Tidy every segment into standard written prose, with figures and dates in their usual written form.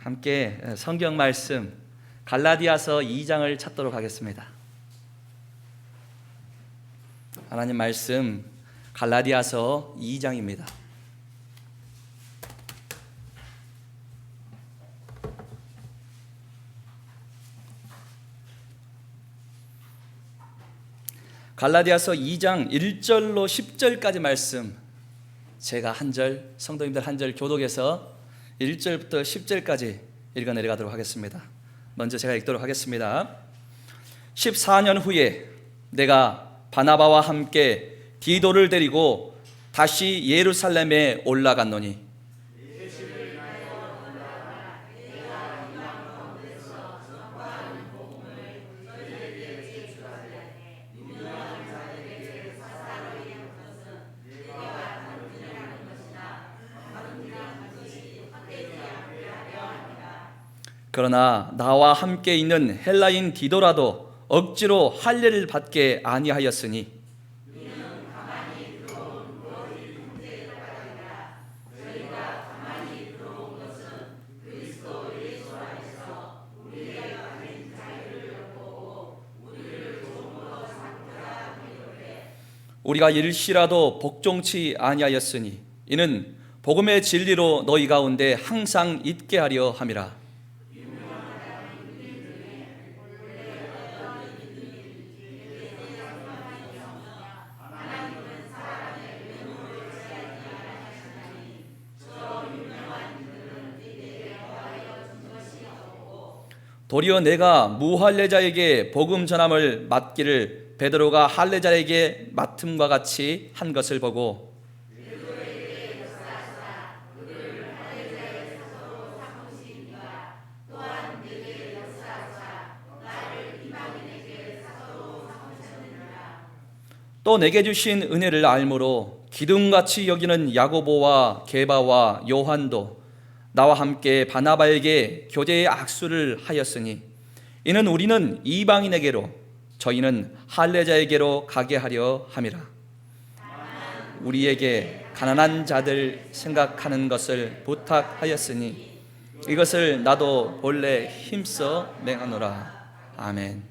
함께 성경 말씀 갈라디아서 2장을 찾도록 하겠습니다. 하나님 말씀 갈라디아서 2장입니다. 갈라디아서 2장 1절로 10절까지 말씀, 제가 한 절, 성도님들 한 절 교독해서 1절부터 10절까지 읽어 내려가도록 하겠습니다. 먼저 제가 읽도록 하겠습니다. 14년 후에 내가 바나바와 함께 디도를 데리고 다시 예루살렘에 올라갔노니 그러나 나와 함께 있는 헬라인 디도라도 억지로 할례를 받게 아니하였으니 우리가 일시라도 복종치 아니하였으니 이는 복음의 진리로 너희 가운데 항상 있게 하려 함이라. 도리어 내가 무할례자에게 복음 전함을 맡기를 베드로가 할례자에게 맡음과 같이 한 것을 보고 또 내게 주신 은혜를 알므로 기둥같이 여기는 야고보와 게바와 요한도 나와 함께 바나바에게 교제의 악수를 하였으니 이는 우리는 이방인에게로 저희는 할례자에게로 가게 하려 함이라. 우리에게 가난한 자들 생각하는 것을 부탁하였으니 이것을 나도 본래 힘써 맹하노라. 아멘.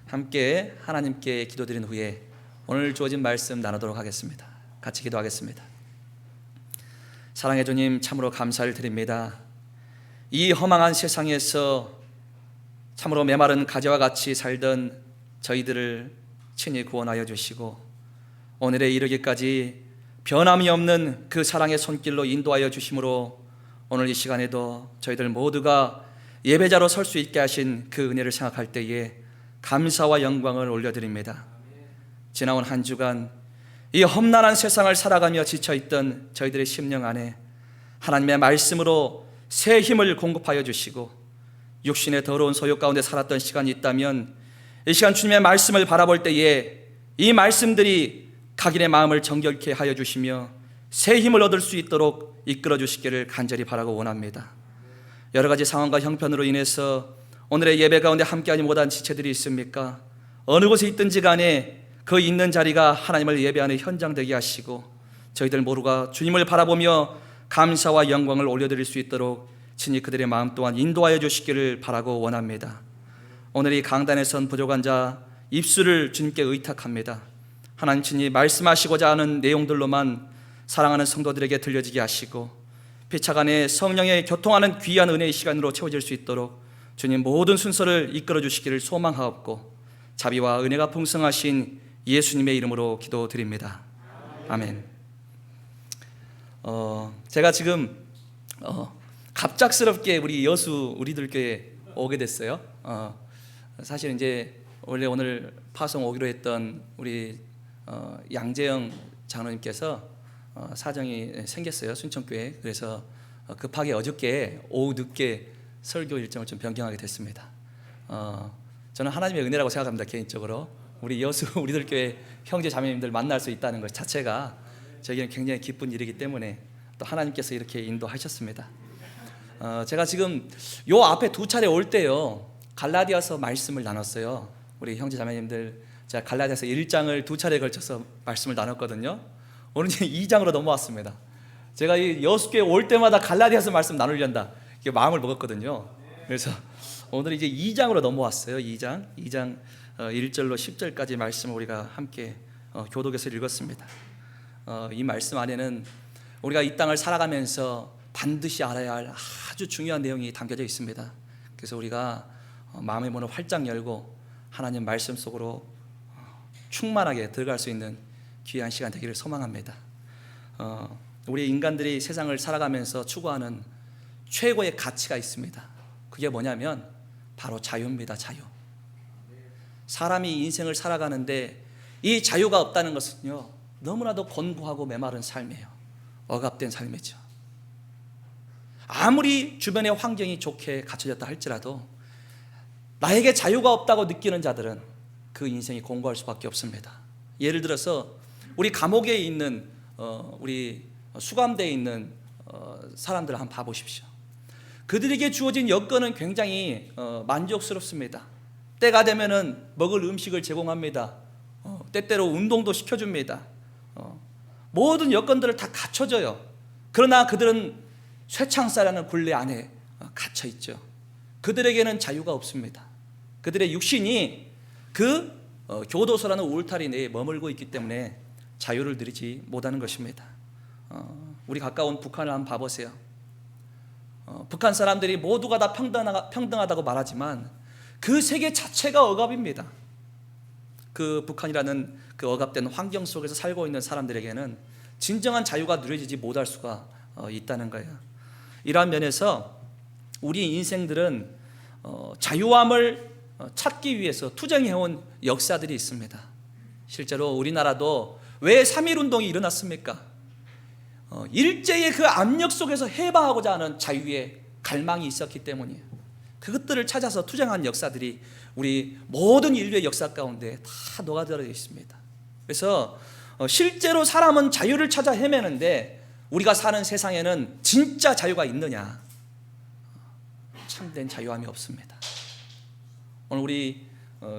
함께 하나님께 기도드린 후에 오늘 주어진 말씀 나누도록 하겠습니다. 같이 기도하겠습니다. 사랑의 주님, 참으로 감사를 드립니다. 이 허망한 세상에서 참으로 메마른 가지와 같이 살던 저희들을 친히 구원하여 주시고 오늘에 이르기까지 변함이 없는 그 사랑의 손길로 인도하여 주심으로 오늘 이 시간에도 저희들 모두가 예배자로 설 수 있게 하신 그 은혜를 생각할 때에 감사와 영광을 올려드립니다. 지나온 한 주간 이 험난한 세상을 살아가며 지쳐있던 저희들의 심령 안에 하나님의 말씀으로 새 힘을 공급하여 주시고 육신의 더러운 소욕 가운데 살았던 시간이 있다면 이 시간 주님의 말씀을 바라볼 때에 이 말씀들이 각인의 마음을 정결케 하여 주시며 새 힘을 얻을 수 있도록 이끌어 주시기를 간절히 바라고 원합니다. 여러 가지 상황과 형편으로 인해서 오늘의 예배 가운데 함께하지 못한 지체들이 있습니까? 어느 곳에 있든지 간에 그 있는 자리가 하나님을 예배하는 현장 되게 하시고 저희들 모두가 주님을 바라보며 감사와 영광을 올려드릴 수 있도록 친히 그들의 마음 또한 인도하여 주시기를 바라고 원합니다. 오늘 이 강단에 선 부족한 자 입술을 주님께 의탁합니다. 하나님 친히 말씀하시고자 하는 내용들로만 사랑하는 성도들에게 들려지게 하시고 피차간에 성령의 교통하는 귀한 은혜의 시간으로 채워질 수 있도록 주님 모든 순서를 이끌어 주시기를 소망하옵고 자비와 은혜가 풍성하신 예수님의 이름으로 기도드립니다. 아멘. 제가 지금 갑작스럽게 우리 여수 우리들 교회에 오게 됐어요. 사실 이제 원래 오늘 파송 오기로 했던 우리 양재영 장로님께서 사정이 생겼어요. 순천교회. 그래서 급하게 어저께 오후 늦게 설교 일정을 좀 변경하게 됐습니다. 저는 하나님의 은혜라고 생각합니다. 개인적으로 우리 여수 우리들 교회 형제 자매님들 만날 수 있다는 것 자체가 저에게는 굉장히 기쁜 일이기 때문에 또 하나님께서 이렇게 인도하셨습니다. 제가 지금 요 앞에 두 차례 올 때요 갈라디아서 말씀을 나눴어요. 우리 형제 자매님들 제가 갈라디아서 1장을 두 차례에 걸쳐서 말씀을 나눴거든요. 오늘 이제 2장으로 넘어왔습니다. 제가 이 여수교회 올 때마다 갈라디아서 말씀 나누려다 이게 마음을 먹었거든요. 그래서 오늘 이제 2장으로 넘어왔어요. 2장 1절로 10절까지 말씀을 우리가 함께 교독에서 읽었습니다. 이 말씀 안에는 우리가 이 땅을 살아가면서 반드시 알아야 할 아주 중요한 내용이 담겨져 있습니다. 그래서 우리가 마음의 문을 활짝 열고 하나님 말씀 속으로 충만하게 들어갈 수 있는 귀한 시간 되기를 소망합니다. 우리 인간들이 세상을 살아가면서 추구하는 최고의 가치가 있습니다. 그게 뭐냐면 바로 자유입니다. 자유. 사람이 인생을 살아가는데 이 자유가 없다는 것은요, 너무나도 곤고하고 메마른 삶이에요. 억압된 삶이죠. 아무리 주변의 환경이 좋게 갖춰졌다 할지라도 나에게 자유가 없다고 느끼는 자들은 그 인생이 공고할 수밖에 없습니다. 예를 들어서 우리 감옥에 있는 우리 수감대에 있는 사람들을 한번 봐보십시오. 그들에게 주어진 여건은 굉장히 만족스럽습니다. 때가 되면은 먹을 음식을 제공합니다. 때때로 운동도 시켜줍니다. 모든 여건들을 다 갖춰줘요. 그러나 그들은 쇠창살이라는 굴레 안에 갇혀 있죠. 그들에게는 자유가 없습니다. 그들의 육신이 그 교도소라는 울타리 내에 머물고 있기 때문에 자유를 누리지 못하는 것입니다. 우리 가까운 북한을 한번 봐보세요. 북한 사람들이 모두가 다 평등하다고 말하지만 그 세계 자체가 억압입니다. 그 북한이라는 그 억압된 환경 속에서 살고 있는 사람들에게는 진정한 자유가 누려지지 못할 수가 있다는 거예요. 이러한 면에서 우리 인생들은 자유함을 찾기 위해서 투쟁해온 역사들이 있습니다. 실제로 우리나라도 왜 3.1운동이 일어났습니까? 일제의 그 압력 속에서 해방하고자 하는 자유의 갈망이 있었기 때문이에요. 그것들을 찾아서 투쟁한 역사들이 우리 모든 인류의 역사 가운데 다 녹아들어 있습니다. 그래서 실제로 사람은 자유를 찾아 헤매는데 우리가 사는 세상에는 진짜 자유가 있느냐? 참된 자유함이 없습니다. 오늘 우리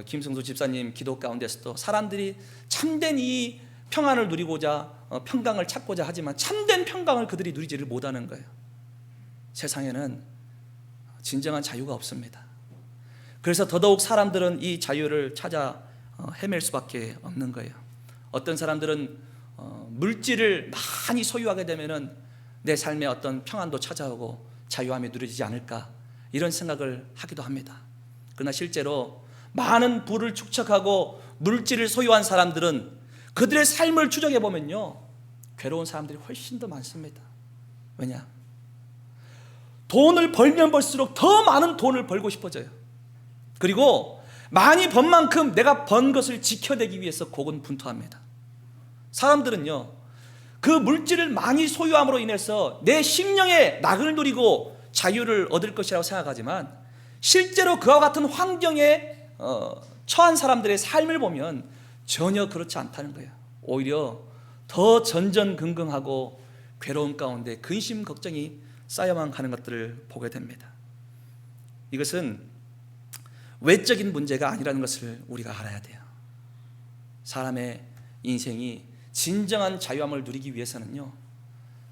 김성수 집사님 기도 가운데서도 사람들이 참된 이 평안을 누리고자 평강을 찾고자 하지만 참된 평강을 그들이 누리지를 못하는 거예요. 세상에는 진정한 자유가 없습니다. 그래서 더더욱 사람들은 이 자유를 찾아 헤맬 수밖에 없는 거예요. 어떤 사람들은 물질을 많이 소유하게 되면은 내 삶에 어떤 평안도 찾아오고 자유함이 누려지지 않을까, 이런 생각을 하기도 합니다. 그러나 실제로 많은 부를 축적하고 물질을 소유한 사람들은 그들의 삶을 추적해 보면요, 괴로운 사람들이 훨씬 더 많습니다. 왜냐? 돈을 벌면 벌수록 더 많은 돈을 벌고 싶어져요. 그리고 많이 번 만큼 내가 번 것을 지켜내기 위해서 고군분투합니다. 사람들은요, 그 물질을 많이 소유함으로 인해서 내 심령의 낙을 누리고 자유를 얻을 것이라고 생각하지만 실제로 그와 같은 환경에 처한 사람들의 삶을 보면 전혀 그렇지 않다는 거예요. 오히려 더 전전긍긍하고 괴로움 가운데 근심 걱정이 쌓여만 가는 것들을 보게 됩니다. 이것은 외적인 문제가 아니라는 것을 우리가 알아야 돼요. 사람의 인생이 진정한 자유함을 누리기 위해서는요,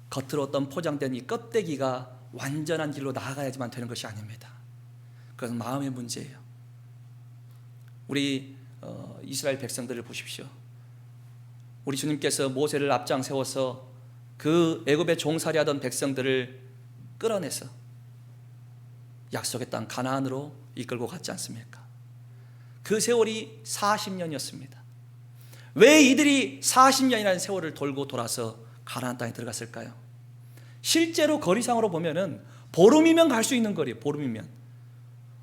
겉으로 어떤 포장된 이 껍데기가 완전한 길로 나아가야지만 되는 것이 아닙니다. 그것은 마음의 문제예요. 우리 이스라엘 백성들을 보십시오. 우리 주님께서 모세를 앞장 세워서 그 애굽에 종살이하던 백성들을 끌어내서 약속의 땅 가나안으로 이끌고 갔지 않습니까? 그 세월이 40년이었습니다. 왜 이들이 40년이라는 세월을 돌고 돌아서 가나안 땅에 들어갔을까요? 실제로 거리상으로 보면은 보름이면 갈 수 있는 거리예요. 보름이면.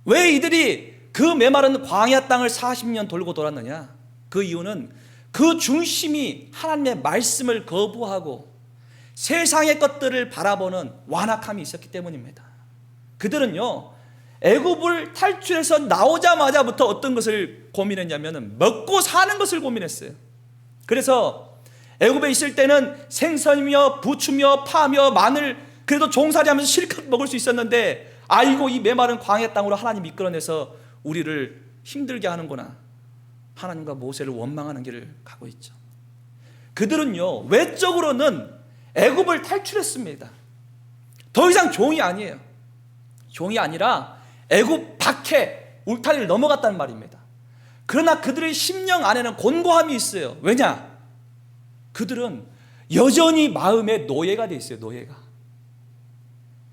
왜 이들이 그 메마른 광야 땅을 40년 돌고 돌았느냐? 그 이유는 그 중심이 하나님의 말씀을 거부하고 세상의 것들을 바라보는 완악함이 있었기 때문입니다. 그들은요, 애굽을 탈출해서 나오자마자부터 어떤 것을 고민했냐면 먹고 사는 것을 고민했어요. 그래서 애굽에 있을 때는 생선이며 부추며 파며 마늘, 그래도 종살이하면서 실컷 먹을 수 있었는데 아이고 이 메마른 광야 땅으로 하나님이 이끌어내서 우리를 힘들게 하는구나. 하나님과 모세를 원망하는 길을 가고 있죠. 그들은요, 외적으로는 애굽을 탈출했습니다. 더 이상 종이 아니에요. 종이 아니라 애굽 밖에 울타리를 넘어갔다는 말입니다. 그러나 그들의 심령 안에는 곤고함이 있어요. 왜냐? 그들은 여전히 마음에 노예가 돼 있어요. 노예가.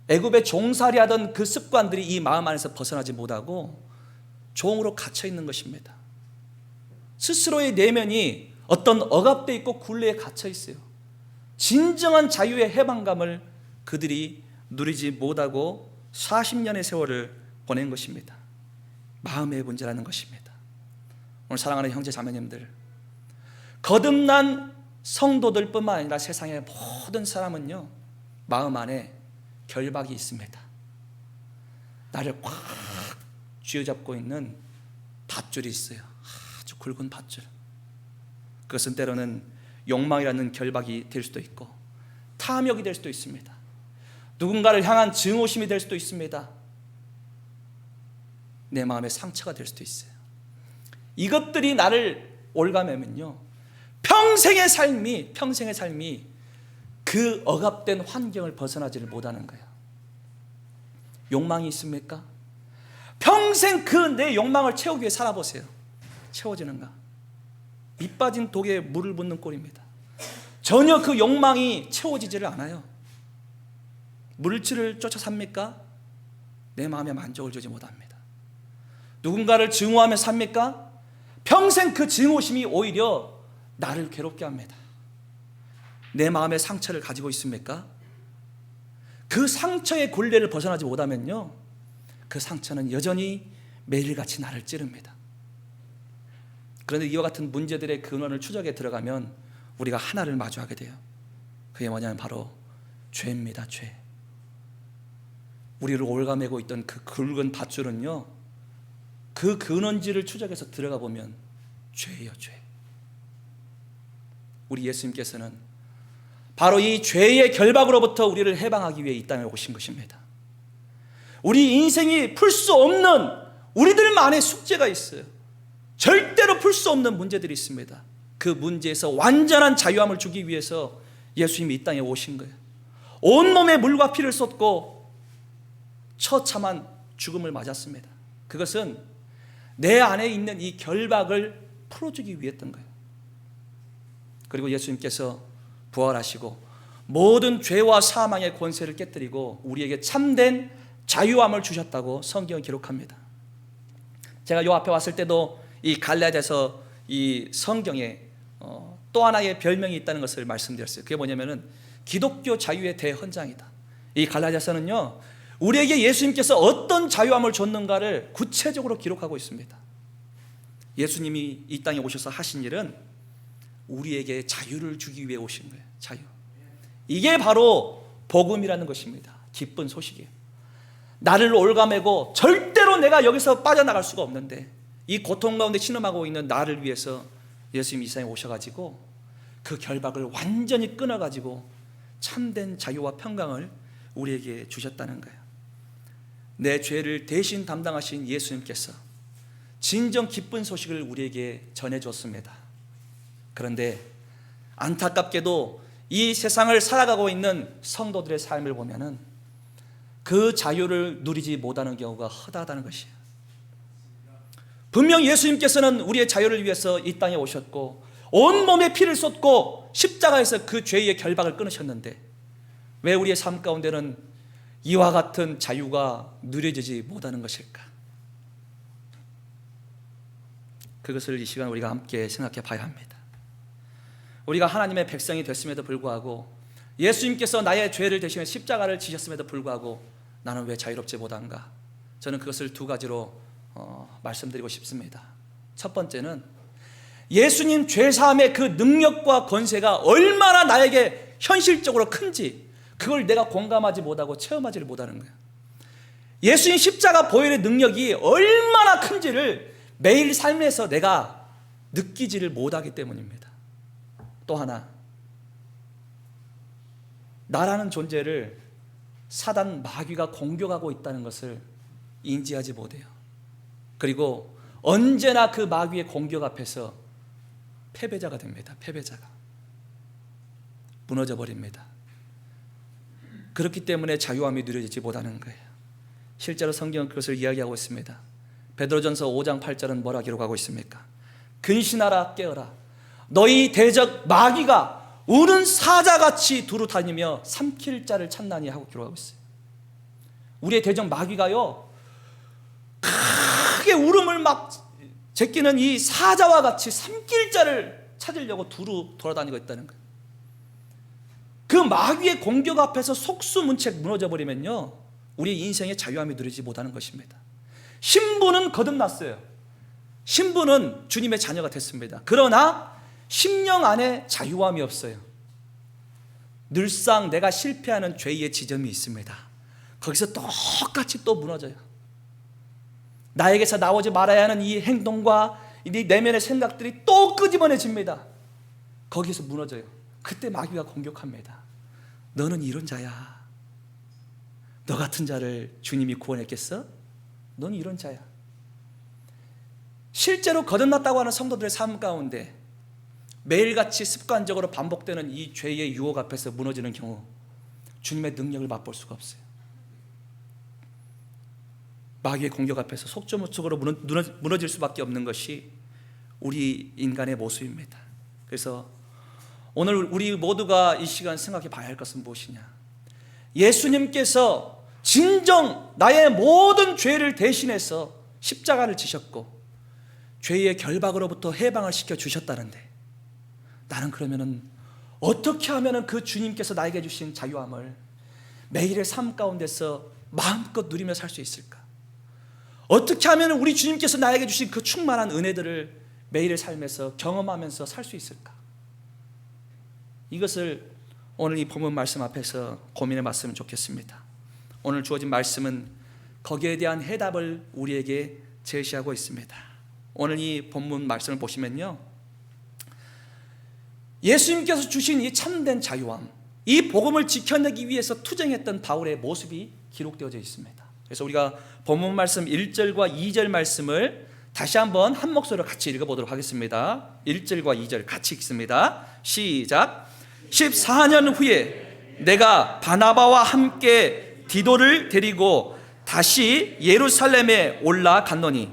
애굽에 종살이 하던 그 습관들이 이 마음 안에서 벗어나지 못하고 종으로 갇혀 있는 것입니다. 스스로의 내면이 어떤 억압되어 있고 굴레에 갇혀 있어요. 진정한 자유의 해방감을 그들이 누리지 못하고 40년의 세월을 보낸 것입니다. 마음의 문제라는 것입니다. 오늘 사랑하는 형제 자매님들, 거듭난 성도들 뿐만 아니라 세상의 모든 사람은요, 마음 안에 결박이 있습니다. 나를 꽉 쥐어잡고 있는 밧줄이 있어요. 아주 굵은 밧줄. 그것은 때로는 욕망이라는 결박이 될 수도 있고, 탐욕이 될 수도 있습니다. 누군가를 향한 증오심이 될 수도 있습니다. 내 마음의 상처가 될 수도 있어요. 이것들이 나를 올가매면요, 평생의 삶이 그 억압된 환경을 벗어나지를 못하는 거예요. 욕망이 있습니까? 평생 그 내 욕망을 채우기 위해 살아보세요. 채워지는가? 밑 빠진 독에 물을 붓는 꼴입니다. 전혀 그 욕망이 채워지지를 않아요. 물질을 쫓아 삽니까? 내 마음에 만족을 주지 못합니다. 누군가를 증오하며 삽니까? 평생 그 증오심이 오히려 나를 괴롭게 합니다. 내 마음의 상처를 가지고 있습니까? 그 상처의 굴레를 벗어나지 못하면요, 그 상처는 여전히 매일같이 나를 찌릅니다. 그런데 이와 같은 문제들의 근원을 추적해 들어가면 우리가 하나를 마주하게 돼요. 그게 뭐냐면 바로 죄입니다. 죄. 우리를 올가매고 있던 그 굵은 밧줄은요, 그 근원지를 추적해서 들어가 보면 죄예요. 죄. 우리 예수님께서는 바로 이 죄의 결박으로부터 우리를 해방하기 위해 이 땅에 오신 것입니다. 우리 인생이 풀 수 없는 우리들만의 숙제가 있어요. 절대로 풀 수 없는 문제들이 있습니다. 그 문제에서 완전한 자유함을 주기 위해서 예수님이 이 땅에 오신 거예요. 온몸에 물과 피를 쏟고 처참한 죽음을 맞았습니다. 그것은 내 안에 있는 이 결박을 풀어주기 위했던 거예요. 그리고 예수님께서 부활하시고 모든 죄와 사망의 권세를 깨뜨리고 우리에게 참된 자유함을 주셨다고 성경은 기록합니다. 제가 이 앞에 왔을 때도 이 갈라디아서 이 성경에 또 하나의 별명이 있다는 것을 말씀드렸어요. 그게 뭐냐면은 기독교 자유의 대헌장이다. 이 갈라디아서는요, 우리에게 예수님께서 어떤 자유함을 줬는가를 구체적으로 기록하고 있습니다. 예수님이 이 땅에 오셔서 하신 일은 우리에게 자유를 주기 위해 오신 거예요. 자유. 이게 바로 복음이라는 것입니다. 기쁜 소식이에요. 나를 올가매고 절대로 내가 여기서 빠져나갈 수가 없는데 이 고통 가운데 신음하고 있는 나를 위해서 예수님이 이 세상에 오셔가지고 그 결박을 완전히 끊어가지고 참된 자유와 평강을 우리에게 주셨다는 거예요. 내 죄를 대신 담당하신 예수님께서 진정 기쁜 소식을 우리에게 전해줬습니다. 그런데 안타깝게도 이 세상을 살아가고 있는 성도들의 삶을 보면은 그 자유를 누리지 못하는 경우가 허다하다는 것이에요. 분명 예수님께서는 우리의 자유를 위해서 이 땅에 오셨고 온몸에 피를 쏟고 십자가에서 그 죄의 결박을 끊으셨는데 왜 우리의 삶 가운데는 이와 같은 자유가 누려지지 못하는 것일까? 그것을 이 시간 우리가 함께 생각해 봐야 합니다. 우리가 하나님의 백성이 됐음에도 불구하고 예수님께서 나의 죄를 대신해 십자가를 지셨음에도 불구하고 나는 왜 자유롭지 못한가? 저는 그것을 두 가지로 말씀드리고 싶습니다. 첫 번째는 예수님 죄사함의 그 능력과 권세가 얼마나 나에게 현실적으로 큰지 그걸 내가 공감하지 못하고 체험하지를 못하는 거예요. 예수님 십자가 보혈의 능력이 얼마나 큰지를 매일 삶에서 내가 느끼지를 못하기 때문입니다. 또 하나, 나라는 존재를 사단 마귀가 공격하고 있다는 것을 인지하지 못해요. 그리고 언제나 그 마귀의 공격 앞에서 패배자가 됩니다. 패배자가 무너져 버립니다. 그렇기 때문에 자유함이 누려지지 못하는 거예요. 실제로 성경은 그것을 이야기하고 있습니다. 베드로전서 5장 8절은 뭐라 기록하고 있습니까? 근신하라 깨어라, 너희 대적 마귀가 우는 사자같이 두루 다니며 삼킬 자를 찾나니 하고 기록하고 있어요. 우리의 대적 마귀가요, 크게 울음을 막 제끼는 이 사자와 같이 삼킬 자를 찾으려고 두루 돌아다니고 있다는 거예요. 그 마귀의 공격 앞에서 속수문책 무너져 버리면요, 우리 인생의 자유함이 누리지 못하는 것입니다. 신부는 거듭났어요. 신부는 주님의 자녀가 됐습니다. 그러나 심령 안에 자유함이 없어요. 늘상 내가 실패하는 죄의 지점이 있습니다. 거기서 똑같이 또 무너져요. 나에게서 나오지 말아야 하는 이 행동과 이 내면의 생각들이 또 끄집어내집니다. 거기서 무너져요. 그때 마귀가 공격합니다. 너는 이런 자야. 너 같은 자를 주님이 구원했겠어? 넌 이런 자야. 실제로 거듭났다고 하는 성도들의 삶 가운데 매일같이 습관적으로 반복되는 이 죄의 유혹 앞에서 무너지는 경우 주님의 능력을 맛볼 수가 없어요. 마귀의 공격 앞에서 속수무책으로 무너질 수밖에 없는 것이 우리 인간의 모습입니다. 그래서 오늘 우리 모두가 이 시간 생각해 봐야 할 것은 무엇이냐? 예수님께서 진정 나의 모든 죄를 대신해서 십자가를 지셨고 죄의 결박으로부터 해방을 시켜 주셨다는데, 나는 그러면은 어떻게 하면은 그 주님께서 나에게 주신 자유함을 매일의 삶 가운데서 마음껏 누리며 살 수 있을까? 어떻게 하면 우리 주님께서 나에게 주신 그 충만한 은혜들을 매일의 삶에서 경험하면서 살 수 있을까? 이것을 오늘 이 본문 말씀 앞에서 고민해 봤으면 좋겠습니다. 오늘 주어진 말씀은 거기에 대한 해답을 우리에게 제시하고 있습니다. 오늘 이 본문 말씀을 보시면요, 예수님께서 주신 이 참된 자유함, 이 복음을 지켜내기 위해서 투쟁했던 바울의 모습이 기록되어져 있습니다. 그래서 우리가 본문 말씀 1절과 2절 말씀을 다시 한번 한 목소리로 같이 읽어보도록 하겠습니다. 1절과 2절 같이 읽습니다. 시작. 14년 후에 내가 바나바와 함께 디도를 데리고 다시 예루살렘에 올라갔노니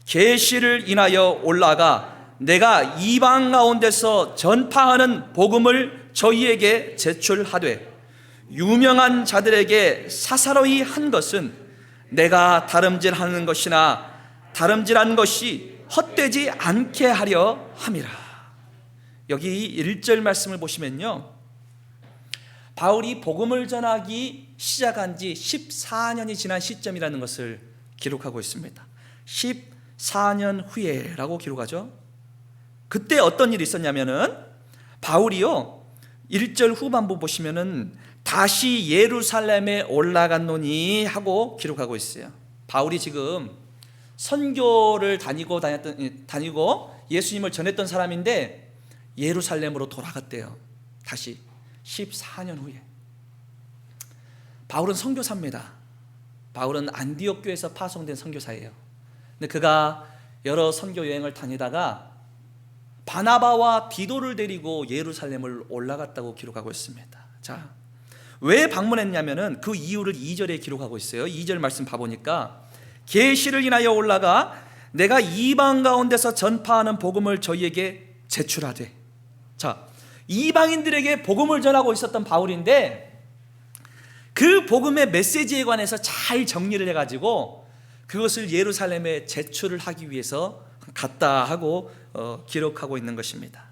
계시를 인하여 올라가 내가 이방 가운데서 전파하는 복음을 저희에게 제출하되 유명한 자들에게 사사로이 한 것은 내가 다름질하는 것이나 다름질한 것이 헛되지 않게 하려 함이라. 여기 1절 말씀을 보시면요, 바울이 복음을 전하기 시작한 지 14년이 지난 시점이라는 것을 기록하고 있습니다. 14년 후에라고 기록하죠. 그때 어떤 일이 있었냐면은 바울이요, 1절 후반부 보시면은 다시 예루살렘에 올라갔노니 하고 기록하고 있어요. 바울이 지금 선교를 다니고 예수님을 전했던 사람인데 예루살렘으로 돌아갔대요. 다시 14년 후에. 바울은 선교사입니다. 바울은 안디옥 교회에서 파송된 선교사예요. 근데 그가 여러 선교 여행을 다니다가 바나바와 디도를 데리고 예루살렘을 올라갔다고 기록하고 있습니다. 자, 왜 방문했냐면은 그 이유를 2절에 기록하고 있어요. 2절 말씀 봐보니까 계시를 인하여 올라가 내가 이방 가운데서 전파하는 복음을 저희에게 제출하되. 자, 이방인들에게 복음을 전하고 있었던 바울인데 그 복음의 메시지에 관해서 잘 정리를 해가지고 그것을 예루살렘에 제출을 하기 위해서 갔다 하고 기록하고 있는 것입니다.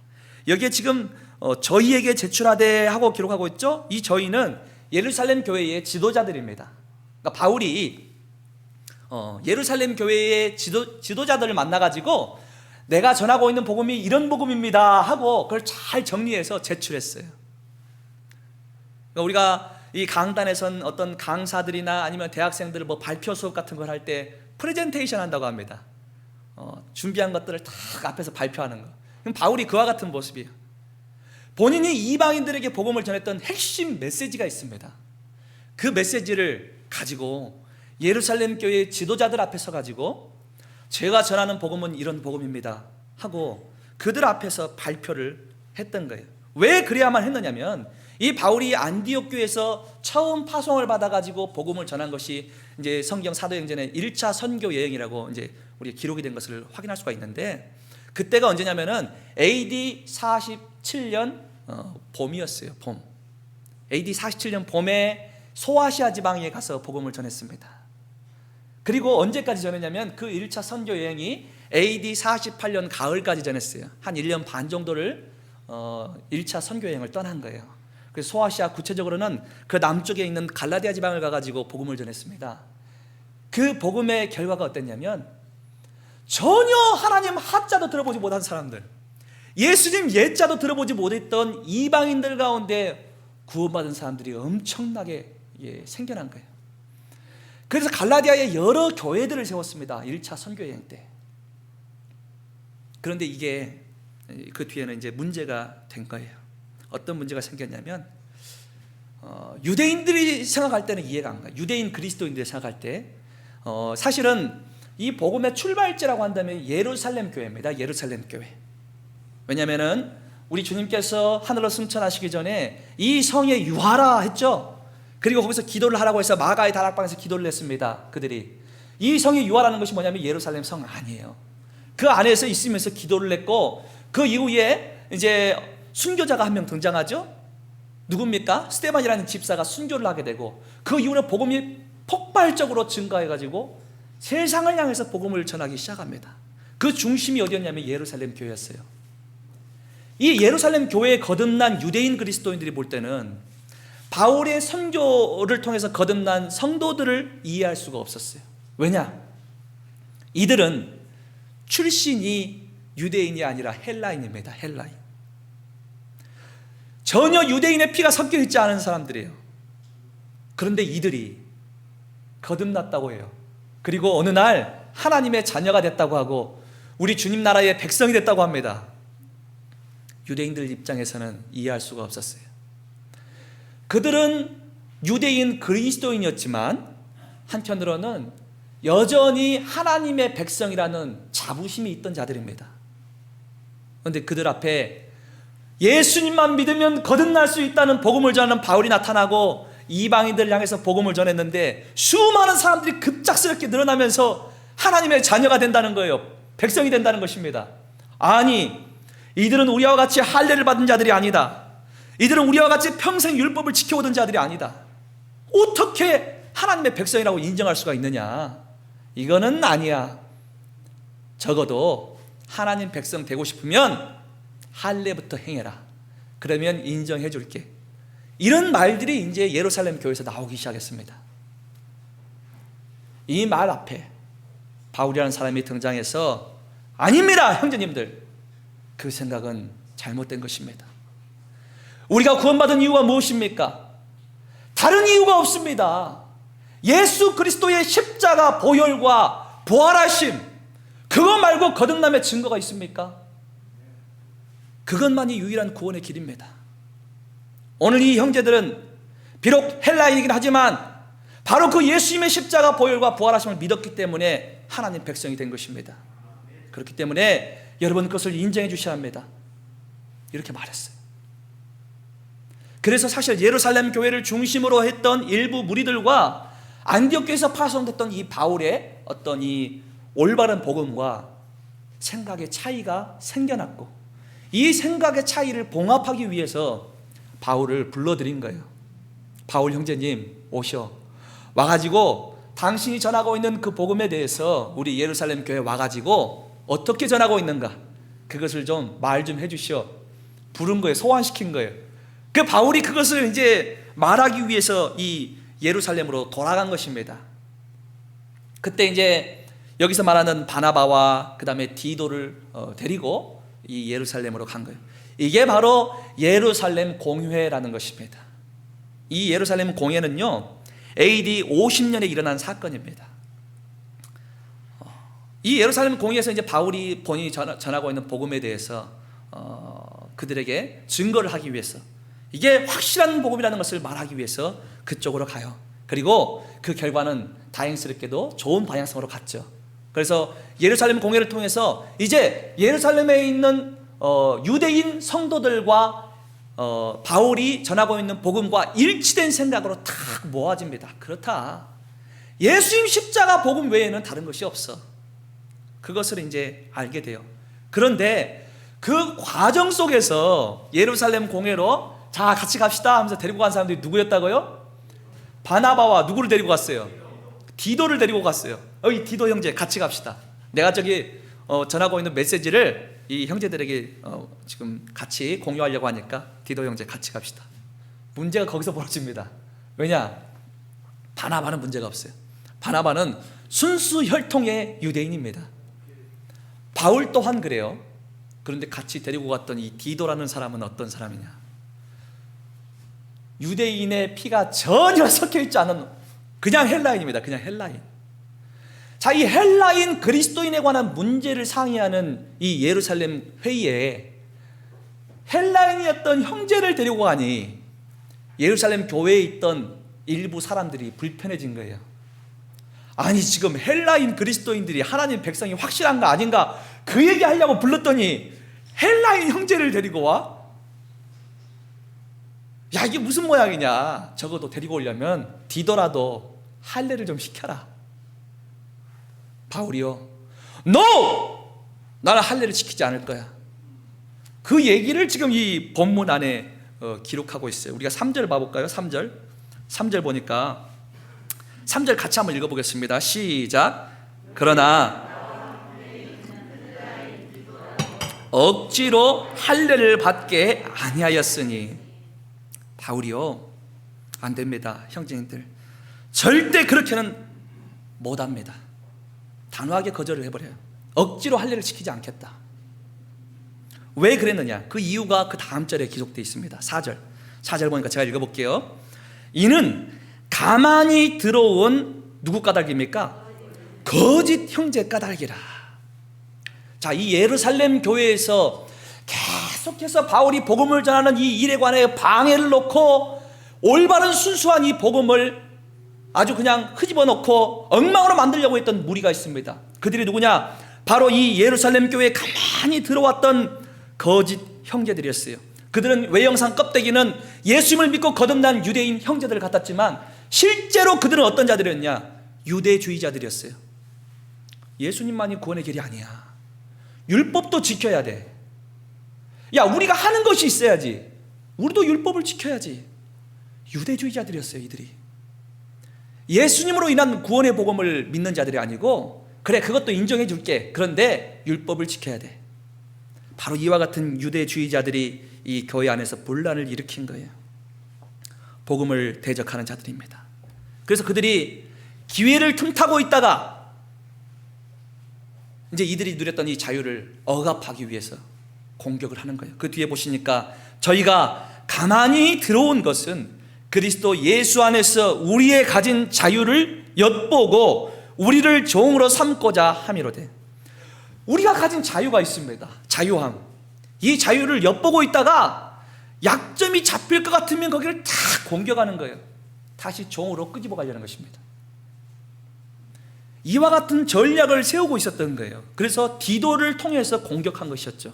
여기에 지금 저희에게 제출하되 하고 기록하고 있죠. 이 저희는 예루살렘 교회의 지도자들입니다. 그러니까 바울이 예루살렘 교회의 지도자들을 만나가지고 내가 전하고 있는 복음이 이런 복음입니다 하고 그걸 잘 정리해서 제출했어요. 그러니까 우리가 이 강단에선 어떤 강사들이나 아니면 대학생들 뭐 발표 수업 같은 걸 할 때 프레젠테이션 한다고 합니다. 준비한 것들을 딱 앞에서 발표하는 거. 그럼 바울이 그와 같은 모습이에요. 본인이 이방인들에게 복음을 전했던 핵심 메시지가 있습니다. 그 메시지를 가지고 예루살렘 교회의 지도자들 앞에 서가지고 제가 전하는 복음은 이런 복음입니다 하고 그들 앞에서 발표를 했던 거예요. 왜 그래야만 했느냐면 이 바울이 안디옥 교회에서 처음 파송을 받아가지고 복음을 전한 것이 이제 성경 사도행전의 1차 선교 여행이라고 이제 우리가 기록이 된 것을 확인할 수가 있는데, 그때가 언제냐면은 AD 47년 봄이었어요. 봄. AD 47년 봄에 소아시아 지방에 가서 복음을 전했습니다. 그리고 언제까지 전했냐면 그 1차 선교 여행이 AD 48년 가을까지 전했어요. 한 1년 반 정도를 1차 선교 여행을 떠난 거예요. 그래서 소아시아, 구체적으로는 그 남쪽에 있는 갈라디아 지방을 가가지고 복음을 전했습니다. 그 복음의 결과가 어땠냐면 전혀 하나님 하자도 들어보지 못한 사람들, 예수님 예자도 들어보지 못했던 이방인들 가운데 구원받은 사람들이 엄청나게 생겨난 거예요. 그래서 갈라디아에 여러 교회들을 세웠습니다. 1차 선교여행 때. 그런데 이게 그 뒤에는 이제 문제가 된 거예요. 어떤 문제가 생겼냐면 유대인들이 생각할 때는 이해가 안 가요. 유대인 그리스도인들이 생각할 때 사실은 이 복음의 출발지라고 한다면 예루살렘 교회입니다. 예루살렘 교회. 왜냐하면 우리 주님께서 하늘로 승천하시기 전에 이 성에 유하라 했죠. 그리고 거기서 기도를 하라고 해서 마가의 다락방에서 기도를 했습니다. 그들이 이 성에 유하라는 것이 뭐냐면 예루살렘 성 아니에요. 그 안에서 있으면서 기도를 했고, 그 이후에 이제 순교자가 한 명 등장하죠. 누굽니까? 스데반이라는 집사가 순교를 하게 되고, 그 이후로 복음이 폭발적으로 증가해가지고 세상을 향해서 복음을 전하기 시작합니다. 그 중심이 어디였냐면 예루살렘 교회였어요. 이 예루살렘 교회에 거듭난 유대인 그리스도인들이 볼 때는 바울의 선교를 통해서 거듭난 성도들을 이해할 수가 없었어요. 왜냐? 이들은 출신이 유대인이 아니라 헬라인입니다. 헬라인. 전혀 유대인의 피가 섞여 있지 않은 사람들이에요. 그런데 이들이 거듭났다고 해요. 그리고 어느 날 하나님의 자녀가 됐다고 하고 우리 주님 나라의 백성이 됐다고 합니다. 유대인들 입장에서는 이해할 수가 없었어요. 그들은 유대인 그리스도인이었지만 한편으로는 여전히 하나님의 백성이라는 자부심이 있던 자들입니다. 그런데 그들 앞에 예수님만 믿으면 거듭날 수 있다는 복음을 전하는 바울이 나타나고 이방인들을 향해서 복음을 전했는데 수많은 사람들이 급작스럽게 늘어나면서 하나님의 자녀가 된다는 거예요. 백성이 된다는 것입니다. 아니, 이들은 우리와 같이 할례를 받은 자들이 아니다. 이들은 우리와 같이 평생 율법을 지켜오던 자들이 아니다. 어떻게 하나님의 백성이라고 인정할 수가 있느냐? 이거는 아니야. 적어도 하나님 백성 되고 싶으면 할례부터 행해라. 그러면 인정해 줄게. 이런 말들이 이제 예루살렘 교회에서 나오기 시작했습니다. 이 말 앞에 바울이라는 사람이 등장해서 아닙니다, 형제님들. 그 생각은 잘못된 것입니다. 우리가 구원받은 이유가 무엇입니까? 다른 이유가 없습니다. 예수 그리스도의 십자가 보혈과 부활하심, 그거 말고 거듭남의 증거가 있습니까? 그것만이 유일한 구원의 길입니다. 오늘 이 형제들은 비록 헬라인이긴 하지만 바로 그 예수님의 십자가 보혈과 부활하심을 믿었기 때문에 하나님 백성이 된 것입니다. 그렇기 때문에 여러분 그것을 인정해 주셔야 합니다. 이렇게 말했어요. 그래서 사실 예루살렘 교회를 중심으로 했던 일부 무리들과 안디옥 교회에서 파송됐던 이 바울의 어떤 이 올바른 복음과 생각의 차이가 생겨났고, 이 생각의 차이를 봉합하기 위해서 바울을 불러들인 거예요. 바울 형제님 오셔 와가지고 당신이 전하고 있는 그 복음에 대해서 우리 예루살렘 교회 와가지고 어떻게 전하고 있는가, 그것을 좀 말 좀 해주시오. 부른 거예요. 소환시킨 거예요. 그 바울이 그것을 이제 말하기 위해서 이 예루살렘으로 돌아간 것입니다. 그때 이제 여기서 말하는 바나바와 그 다음에 디도를 데리고 이 예루살렘으로 간 거예요. 이게 바로 예루살렘 공회라는 것입니다. 이 예루살렘 공회는요 AD 50년에 일어난 사건입니다. 이 예루살렘 공회에서 이제 바울이 본인이 전하고 있는 복음에 대해서 그들에게 증거를 하기 위해서, 이게 확실한 복음이라는 것을 말하기 위해서 그쪽으로 가요. 그리고 그 결과는 다행스럽게도 좋은 방향성으로 갔죠. 그래서 예루살렘 공회를 통해서 이제 예루살렘에 있는 유대인 성도들과 바울이 전하고 있는 복음과 일치된 생각으로 탁 모아집니다. 그렇다, 예수님 십자가 복음 외에는 다른 것이 없어. 그것을 이제 알게 돼요. 그런데 그 과정 속에서 예루살렘 공회로 자 같이 갑시다 하면서 데리고 간 사람들이 누구였다고요? 바나바와 누구를 데리고 갔어요? 디도를 데리고 갔어요. 이 디도 형제 같이 갑시다. 내가 저기 전하고 있는 메시지를 이 형제들에게 지금 같이 공유하려고 하니까 디도 형제 같이 갑시다. 문제가 거기서 벌어집니다. 왜냐? 바나바는 문제가 없어요. 바나바는 순수 혈통의 유대인입니다. 바울 또한 그래요. 그런데 같이 데리고 갔던 이 디도라는 사람은 어떤 사람이냐? 유대인의 피가 전혀 섞여 있지 않은 그냥 헬라인입니다. 그냥 헬라인. 자, 이 헬라인 그리스도인에 관한 문제를 상의하는 이 예루살렘 회의에 헬라인이었던 형제를 데리고 가니 예루살렘 교회에 있던 일부 사람들이 불편해진 거예요. 아니, 지금 헬라인 그리스도인들이 하나님 백성이 확실한 거 아닌가, 그 얘기 하려고 불렀더니 헬라인 형제를 데리고 와? 야, 이게 무슨 모양이냐. 적어도 데리고 오려면 디도라도 할례를 좀 시켜라. 바울이요, NO! 나는 할례를 시키지 않을 거야. 그 얘기를 지금 이 본문 안에 기록하고 있어요. 우리가 3절 봐볼까요? 3절 보니까 3절 같이 한번 읽어보겠습니다. 시작. 그러나 억지로 할례를 받게 아니하였으니. 바울이요, 안 됩니다. 형제님들, 절대 그렇게는 못합니다. 단호하게 거절을 해버려요. 억지로 할례를 시키지 않겠다. 왜 그랬느냐? 그 이유가 그 다음 절에 기록되어 있습니다. 4절 보니까 제가 읽어볼게요. 이는 가만히 들어온 누구 까닭입니까? 거짓 형제 까닭이라. 자, 이 예루살렘 교회에서 계속해서 바울이 복음을 전하는 이 일에 관해 방해를 놓고 올바른 순수한 이 복음을 아주 그냥 흐집어 놓고 엉망으로 만들려고 했던 무리가 있습니다. 그들이 누구냐? 바로 이 예루살렘 교회에 가만히 들어왔던 거짓 형제들이었어요. 그들은 외형상 껍데기는 예수님을 믿고 거듭난 유대인 형제들을 같았지만 실제로 그들은 어떤 자들이었냐? 유대주의자들이었어요. 예수님만이 구원의 길이 아니야. 율법도 지켜야 돼. 야, 우리가 하는 것이 있어야지. 우리도 율법을 지켜야지. 유대주의자들이었어요, 이들이. 예수님으로 인한 구원의 복음을 믿는 자들이 아니고, 그래, 그것도 인정해 줄게. 그런데 율법을 지켜야 돼. 바로 이와 같은 유대주의자들이 이 교회 안에서 분란을 일으킨 거예요. 복음을 대적하는 자들입니다. 그래서 그들이 기회를 틈타고 있다가 이제 이들이 누렸던 이 자유를 억압하기 위해서 공격을 하는 거예요. 그 뒤에 보시니까 저희가 가만히 들어온 것은 그리스도 예수 안에서 우리의 가진 자유를 엿보고 우리를 종으로 삼고자 함이로되. 우리가 가진 자유가 있습니다. 자유함. 이 자유를 엿보고 있다가 약점이 잡힐 것 같으면 거기를 다 공격하는 거예요. 다시 종으로 끄집어 가려는 것입니다. 이와 같은 전략을 세우고 있었던 거예요. 그래서 디도를 통해서 공격한 것이었죠.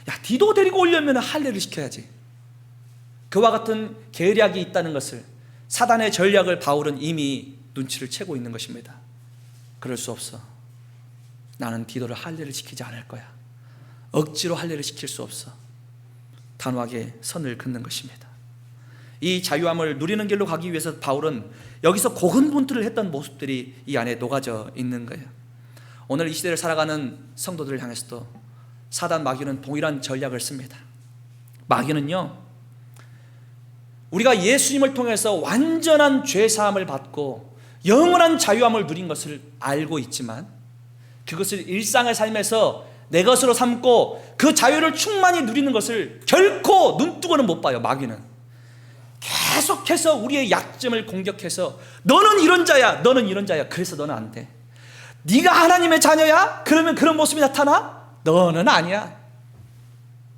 야, 디도 데리고 오려면 할례를 시켜야지. 그와 같은 계략이 있다는 것을, 사단의 전략을 바울은 이미 눈치를 채고 있는 것입니다. 그럴 수 없어. 나는 디도를 할례를 시키지 않을 거야. 억지로 할례를 시킬 수 없어. 단호하게 선을 긋는 것입니다. 이 자유함을 누리는 길로 가기 위해서 바울은 여기서 고군분투를 했던 모습들이 이 안에 녹아져 있는 거예요. 오늘 이 시대를 살아가는 성도들을 향해서도 사단 마귀는 동일한 전략을 씁니다. 마귀는요, 우리가 예수님을 통해서 완전한 죄사함을 받고 영원한 자유함을 누린 것을 알고 있지만 그것을 일상의 삶에서 내 것으로 삼고 그 자유를 충만히 누리는 것을 결코 눈뜨고는 못 봐요. 마귀는 계속해서 우리의 약점을 공격해서 너는 이런 자야, 너는 이런 자야, 그래서 너는 안 돼. 네가 하나님의 자녀야? 그러면 그런 모습이 나타나? 너는 아니야.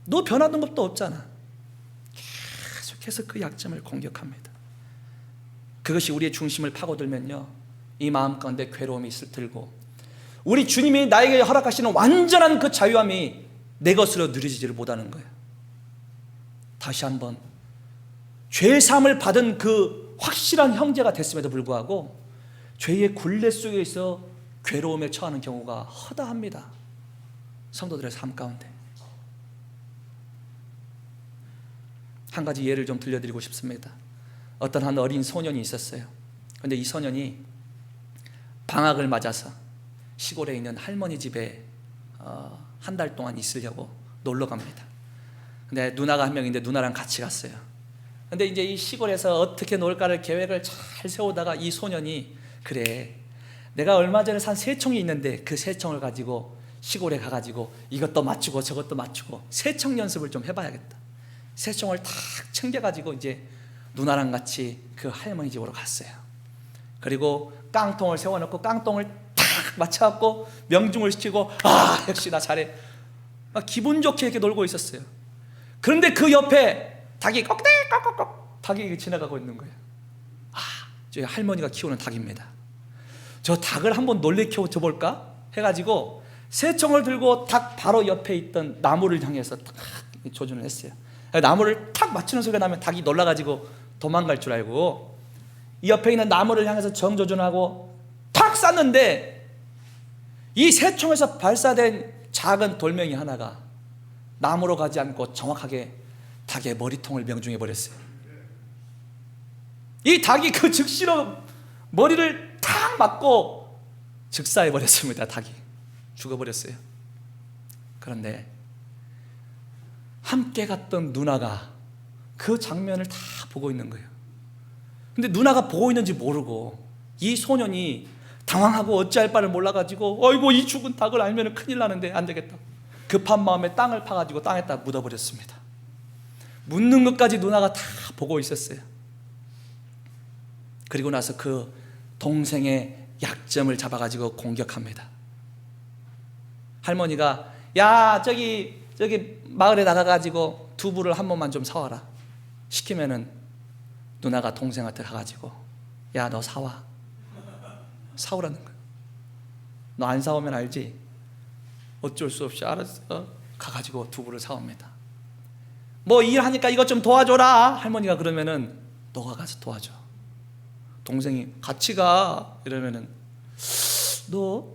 너 변하는 것도 없잖아. 계속해서 그 약점을 공격합니다. 그것이 우리의 중심을 파고들면요, 이 마음 가운데 괴로움이 들고 우리 주님이 나에게 허락하시는 완전한 그 자유함이 내 것으로 누려지지를 못하는 거예요. 다시 한번 죄사함을 받은 그 확실한 형제가 됐음에도 불구하고 죄의 굴레 속에서 괴로움에 처하는 경우가 허다합니다. 성도들의 삶 가운데 한 가지 예를 좀 들려드리고 싶습니다. 어떤 한 어린 소년이 있었어요. 그런데 이 소년이 방학을 맞아서 시골에 있는 할머니 집에 한 달 동안 있으려고 놀러 갑니다. 근데 누나가 한 명인데 누나랑 같이 갔어요. 근데 이제 이 시골에서 어떻게 놀까를 계획을 잘 세우다가 이 소년이, 그래, 내가 얼마 전에 산 새총이 있는데 그 새총을 가지고 시골에 가가지고 이것도 맞추고 저것도 맞추고 새총 연습을 좀 해봐야겠다. 새총을 탁 챙겨가지고 이제 누나랑 같이 그 할머니 집으로 갔어요. 그리고 깡통을 세워놓고 깡통을 탁 맞춰갖고 명중을 시키고, 아, 역시 나 잘해, 막 기분 좋게 이렇게 놀고 있었어요. 그런데 그 옆에 닭이 꺽대꺽꺽꺽 닭이 지나가고 있는 거예요. 아, 저희 할머니가 키우는 닭입니다. 저 닭을 한번 놀래켜 줘볼까 해가지고 새총을 들고 닭 바로 옆에 있던 나무를 향해서 탁 조준을 했어요. 나무를 탁 맞추는 소리가 나면 닭이 놀라가지고 도망갈 줄 알고 이 옆에 있는 나무를 향해서 정조준하고 탁 쐈는데 이 새총에서 발사된 작은 돌멩이 하나가 나무로 가지 않고 정확하게 닭의 머리통을 명중해 버렸어요. 이 닭이 그 즉시로 머리를 탁 맞고 즉사해 버렸습니다. 닭이 죽어버렸어요. 그런데 함께 갔던 누나가 그 장면을 다 보고 있는 거예요. 근데 누나가 보고 있는지 모르고 이 소년이 당황하고 어찌할 바를 몰라가지고, 어이구, 이 죽은 닭을 알면 큰일 나는데 안 되겠다. 급한 마음에 땅을 파가지고 땅에다 묻어버렸습니다. 묻는 것까지 누나가 다 보고 있었어요. 그리고 나서 그 동생의 약점을 잡아가지고 공격합니다. 할머니가, 야, 저기 마을에 나가가지고 두부를 한 번만 좀 사와라 시키면은 누나가 동생한테 가가지고, 야, 너 사와. 사오라는 거예요. 너 안 사오면 알지? 어쩔 수 없이 알았어. 가가지고 두부를 사옵니다. 뭐 일하니까 이것 좀 도와줘라. 할머니가 그러면은 너가 가서 도와줘. 동생이 같이 가 이러면은 너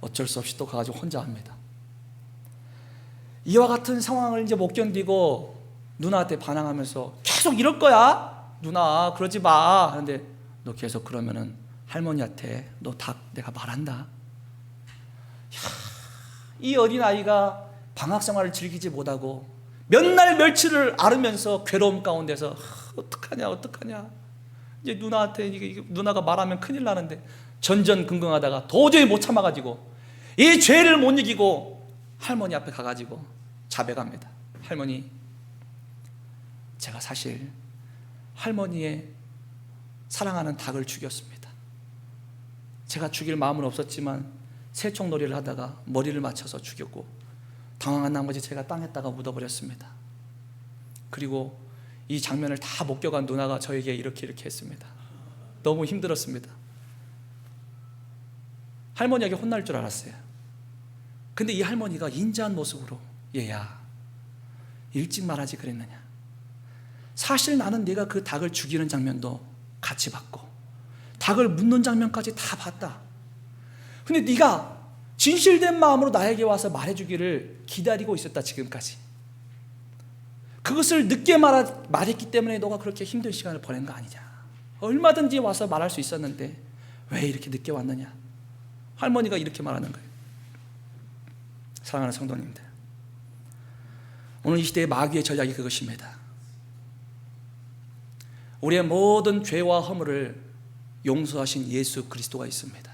어쩔 수 없이 또 가가지고 혼자 합니다. 이와 같은 상황을 이제 못 견디고 누나한테 반항하면서 계속 이럴 거야? 누나 그러지 마. 하는데 너 계속 그러면은 할머니한테 너 닭 내가 말한다. 이 어린아이가 방학 생활을 즐기지 못하고 몇 날 며칠을 앓으면서 괴로움 가운데서 어떡하냐 이제 누나한테 이게 누나가 말하면 큰일 나는데 전전긍긍하다가 도저히 못 참아가지고 이 죄를 못 이기고 할머니 앞에 가가지고 자백합니다. 할머니, 제가 사실 할머니의 사랑하는 닭을 죽였습니다. 제가 죽일 마음은 없었지만 새총놀이를 하다가 머리를 맞춰서 죽였고 당황한 나머지 제가 땅에다가 묻어버렸습니다. 그리고 이 장면을 다 목격한 누나가 저에게 이렇게 했습니다. 너무 힘들었습니다. 할머니에게 혼날 줄 알았어요. 근데 이 할머니가 인자한 모습으로, 얘야 일찍 말하지 그랬느냐, 사실 나는 네가 그 닭을 죽이는 장면도 같이 봤고 닭을 묻는 장면까지 다 봤다. 근데 네가 진실된 마음으로 나에게 와서 말해주기를 기다리고 있었다. 지금까지 그것을 늦게 말했기 때문에 너가 그렇게 힘든 시간을 보낸 거 아니냐. 얼마든지 와서 말할 수 있었는데 왜 이렇게 늦게 왔느냐. 할머니가 이렇게 말하는 거예요. 사랑하는 성도님들, 오늘 이 시대의 마귀의 전략이 그것입니다. 우리의 모든 죄와 허물을 용서하신 예수 그리스도가 있습니다.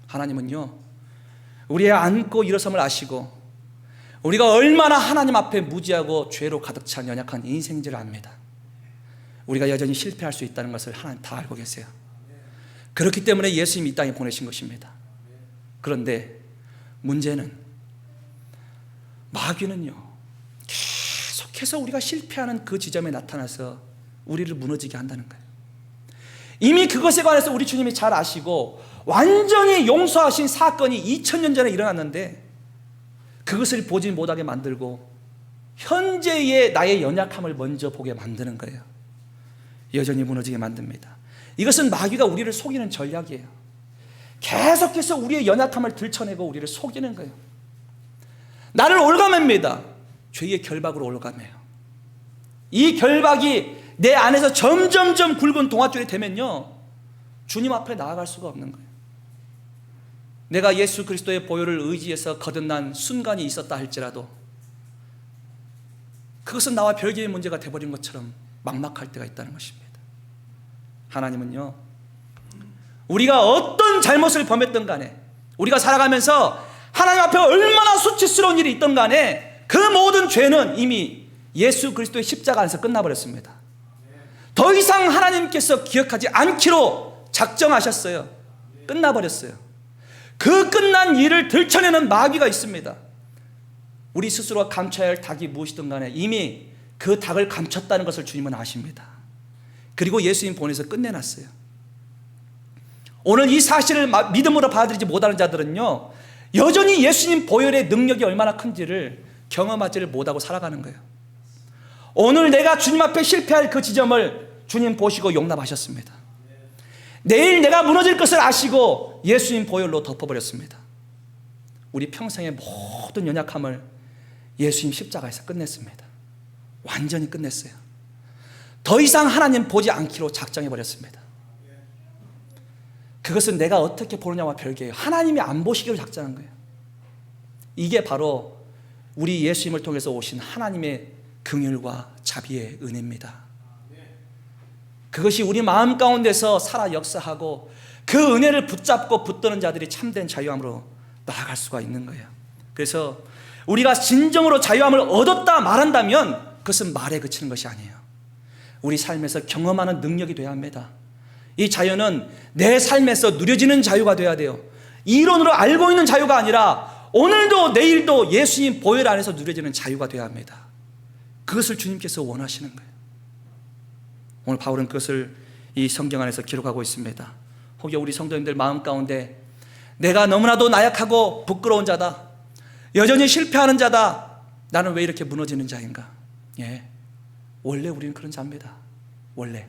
하나님은요, 우리의 앉고 일어섬을 아시고 우리가 얼마나 하나님 앞에 무지하고 죄로 가득 찬 연약한 인생인지를 압니다. 우리가 여전히 실패할 수 있다는 것을 하나님 다 알고 계세요. 그렇기 때문에 예수님이 이 땅에 보내신 것입니다. 그런데 문제는 마귀는요, 계속해서 우리가 실패하는 그 지점에 나타나서 우리를 무너지게 한다는 거예요. 이미 그것에 관해서 우리 주님이 잘 아시고 완전히 용서하신 사건이 2000년 전에 일어났는데 그것을 보지 못하게 만들고 현재의 나의 연약함을 먼저 보게 만드는 거예요. 여전히 무너지게 만듭니다. 이것은 마귀가 우리를 속이는 전략이에요. 계속해서 우리의 연약함을 들춰내고 우리를 속이는 거예요. 나를 올가맵니다. 죄의 결박으로 올가매요. 이 결박이 내 안에서 점점점 굵은 동아줄이 되면요, 주님 앞에 나아갈 수가 없는 거예요. 내가 예수 그리스도의 보혈을 의지해서 거듭난 순간이 있었다 할지라도 그것은 나와 별개의 문제가 되어버린 것처럼 막막할 때가 있다는 것입니다. 하나님은요, 우리가 어떤 잘못을 범했던 간에, 우리가 살아가면서 하나님 앞에 얼마나 수치스러운 일이 있던 간에 그 모든 죄는 이미 예수 그리스도의 십자가 안에서 끝나버렸습니다. 더 이상 하나님께서 기억하지 않기로 작정하셨어요. 끝나버렸어요. 그 끝난 일을 들춰내는 마귀가 있습니다. 우리 스스로가 감춰야 할 닭이 무엇이든 간에 이미 그 닭을 감췄다는 것을 주님은 아십니다. 그리고 예수님 보내서 끝내놨어요. 오늘 이 사실을 믿음으로 받아들이지 못하는 자들은요, 여전히 예수님 보혈의 능력이 얼마나 큰지를 경험하지를 못하고 살아가는 거예요. 오늘 내가 주님 앞에 실패할 그 지점을 주님 보시고 용납하셨습니다. 내일 내가 무너질 것을 아시고 예수님 보혈로 덮어버렸습니다. 우리 평생의 모든 연약함을 예수님 십자가에서 끝냈습니다. 완전히 끝냈어요. 더 이상 하나님 보지 않기로 작정해버렸습니다. 그것은 내가 어떻게 보느냐와 별개예요. 하나님이 안 보시기로 작정한 거예요. 이게 바로 우리 예수님을 통해서 오신 하나님의 긍휼과 자비의 은혜입니다. 그것이 우리 마음 가운데서 살아 역사하고 그 은혜를 붙잡고 붙드는 자들이 참된 자유함으로 나아갈 수가 있는 거예요. 그래서 우리가 진정으로 자유함을 얻었다 말한다면 그것은 말에 그치는 것이 아니에요. 우리 삶에서 경험하는 능력이 되어야 합니다. 이 자유는 내 삶에서 누려지는 자유가 되어야 돼요. 이론으로 알고 있는 자유가 아니라 오늘도 내일도 예수님 보혈 안에서 누려지는 자유가 되어야 합니다. 그것을 주님께서 원하시는 거예요. 오늘 바울은 그것을 이 성경 안에서 기록하고 있습니다. 혹여 우리 성도님들 마음 가운데 내가 너무나도 나약하고 부끄러운 자다, 여전히 실패하는 자다, 나는 왜 이렇게 무너지는 자인가? 예, 원래 우리는 그런 자입니다. 원래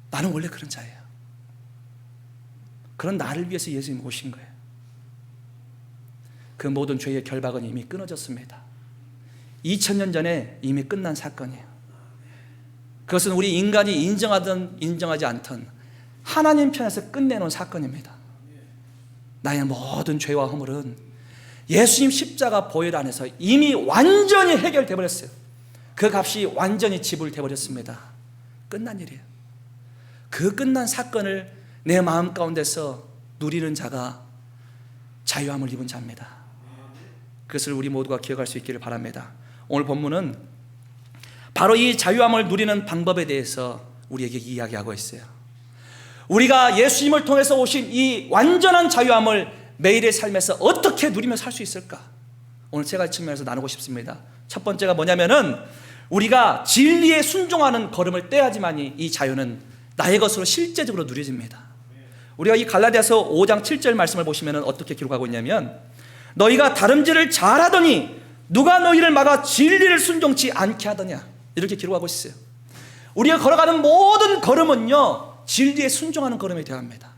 나는 원래 그런 자예요. 그런 나를 위해서 예수님이 오신 거예요. 그 모든 죄의 결박은 이미 끊어졌습니다. 2000년 전에 이미 끝난 사건이에요. 그것은 우리 인간이 인정하든 인정하지 않든 하나님 편에서 끝내놓은 사건입니다. 나의 모든 죄와 허물은 예수님 십자가 보혈 안에서 이미 완전히 해결되어 버렸어요. 그 값이 완전히 지불되어 버렸습니다. 끝난 일이에요. 그 끝난 사건을 내 마음 가운데서 누리는 자가 자유함을 입은 자입니다. 그것을 우리 모두가 기억할 수 있기를 바랍니다. 오늘 본문은 바로 이 자유함을 누리는 방법에 대해서 우리에게 이야기하고 있어요. 우리가 예수님을 통해서 오신 이 완전한 자유함을 매일의 삶에서 어떻게 누리며 살 수 있을까? 오늘 세 가지 측면에서 나누고 싶습니다. 첫 번째가 뭐냐면은 우리가 진리에 순종하는 걸음을 떼야지만이 이 자유는 나의 것으로 실제적으로 누려집니다. 우리가 이 갈라디아서 5장 7절 말씀을 보시면 어떻게 기록하고 있냐면, 너희가 다름질을 잘하더니 누가 너희를 막아 진리를 순종치 않게 하더냐, 이렇게 기록하고 있어요. 우리가 걸어가는 모든 걸음은요, 진리에 순종하는 걸음이 되어야 합니다.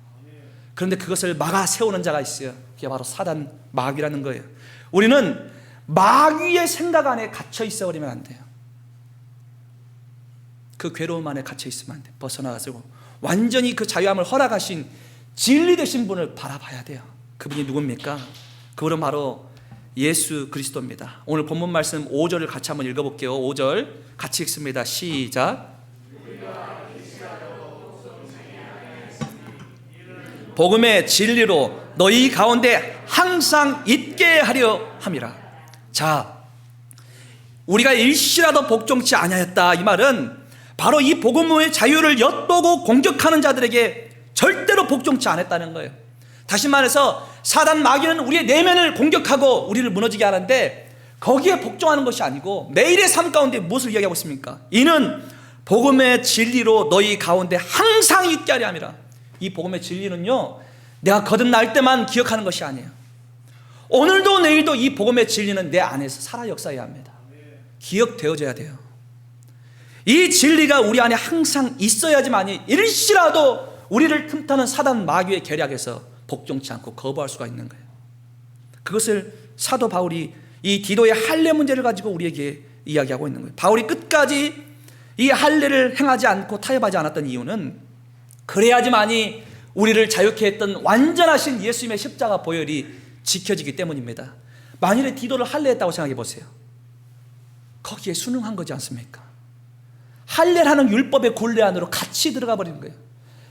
그런데 그것을 막아 세우는 자가 있어요. 그게 바로 사단, 마귀라는 거예요. 우리는 마귀의 생각 안에 갇혀 있어 버리면 안 돼요. 그 괴로움 안에 갇혀 있으면 안 돼요. 벗어나가지고 완전히 그 자유함을 허락하신 진리 되신 분을 바라봐야 돼요. 그분이 누굽니까? 그분은 바로 예수 그리스도입니다. 오늘 본문 말씀 5절을 같이 한번 읽어볼게요. 5절 같이 읽습니다. 시작. 복음의 진리로 너희 가운데 항상 있게 하려 함이라. 자, 우리가 일시라도 복종치 아니하였다, 이 말은 바로 이 복음의 자유를 엿보고 공격하는 자들에게 절대로 복종치 않았다는 거예요. 다시 말해서 사단 마귀는 우리의 내면을 공격하고 우리를 무너지게 하는데 거기에 복종하는 것이 아니고 매일의 삶 가운데 무엇을 이야기하고 있습니까? 이는 복음의 진리로 너희 가운데 항상 있게 하려 함이라. 이 복음의 진리는요, 내가 거듭날 때만 기억하는 것이 아니에요. 오늘도 내일도 이 복음의 진리는 내 안에서 살아 역사해야 합니다. 기억되어져야 돼요. 이 진리가 우리 안에 항상 있어야지만이 일시라도 우리를 틈타는 사단 마귀의 계략에서 복종치 않고 거부할 수가 있는 거예요. 그것을 사도 바울이 이 디도의 할례 문제를 가지고 우리에게 이야기하고 있는 거예요. 바울이 끝까지 이 할례를 행하지 않고 타협하지 않았던 이유는 그래야지만이 우리를 자유케 했던 완전하신 예수님의 십자가 보혈이 지켜지기 때문입니다. 만일에 디도를 할례했다고 생각해 보세요. 거기에 순응한 거지 않습니까? 할례라는 율법의 굴레 안으로 같이 들어가 버리는 거예요.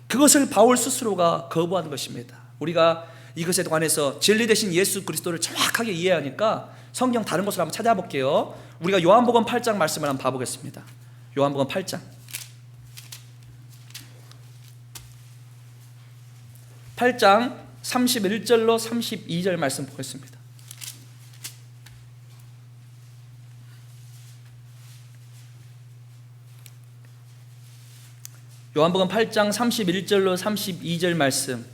그것을 바울 스스로가 거부하는 것입니다. 우리가 이것에 관해서 진리 되신 예수 그리스도를 정확하게 이해하니까 성경 다른 곳을 한번 찾아볼게요. 우리가 요한복음 8장 말씀을 한번 봐보겠습니다. 요한복음 8장 31절로 32절 말씀 보겠습니다. 요한복음 8장 31절로 32절 말씀,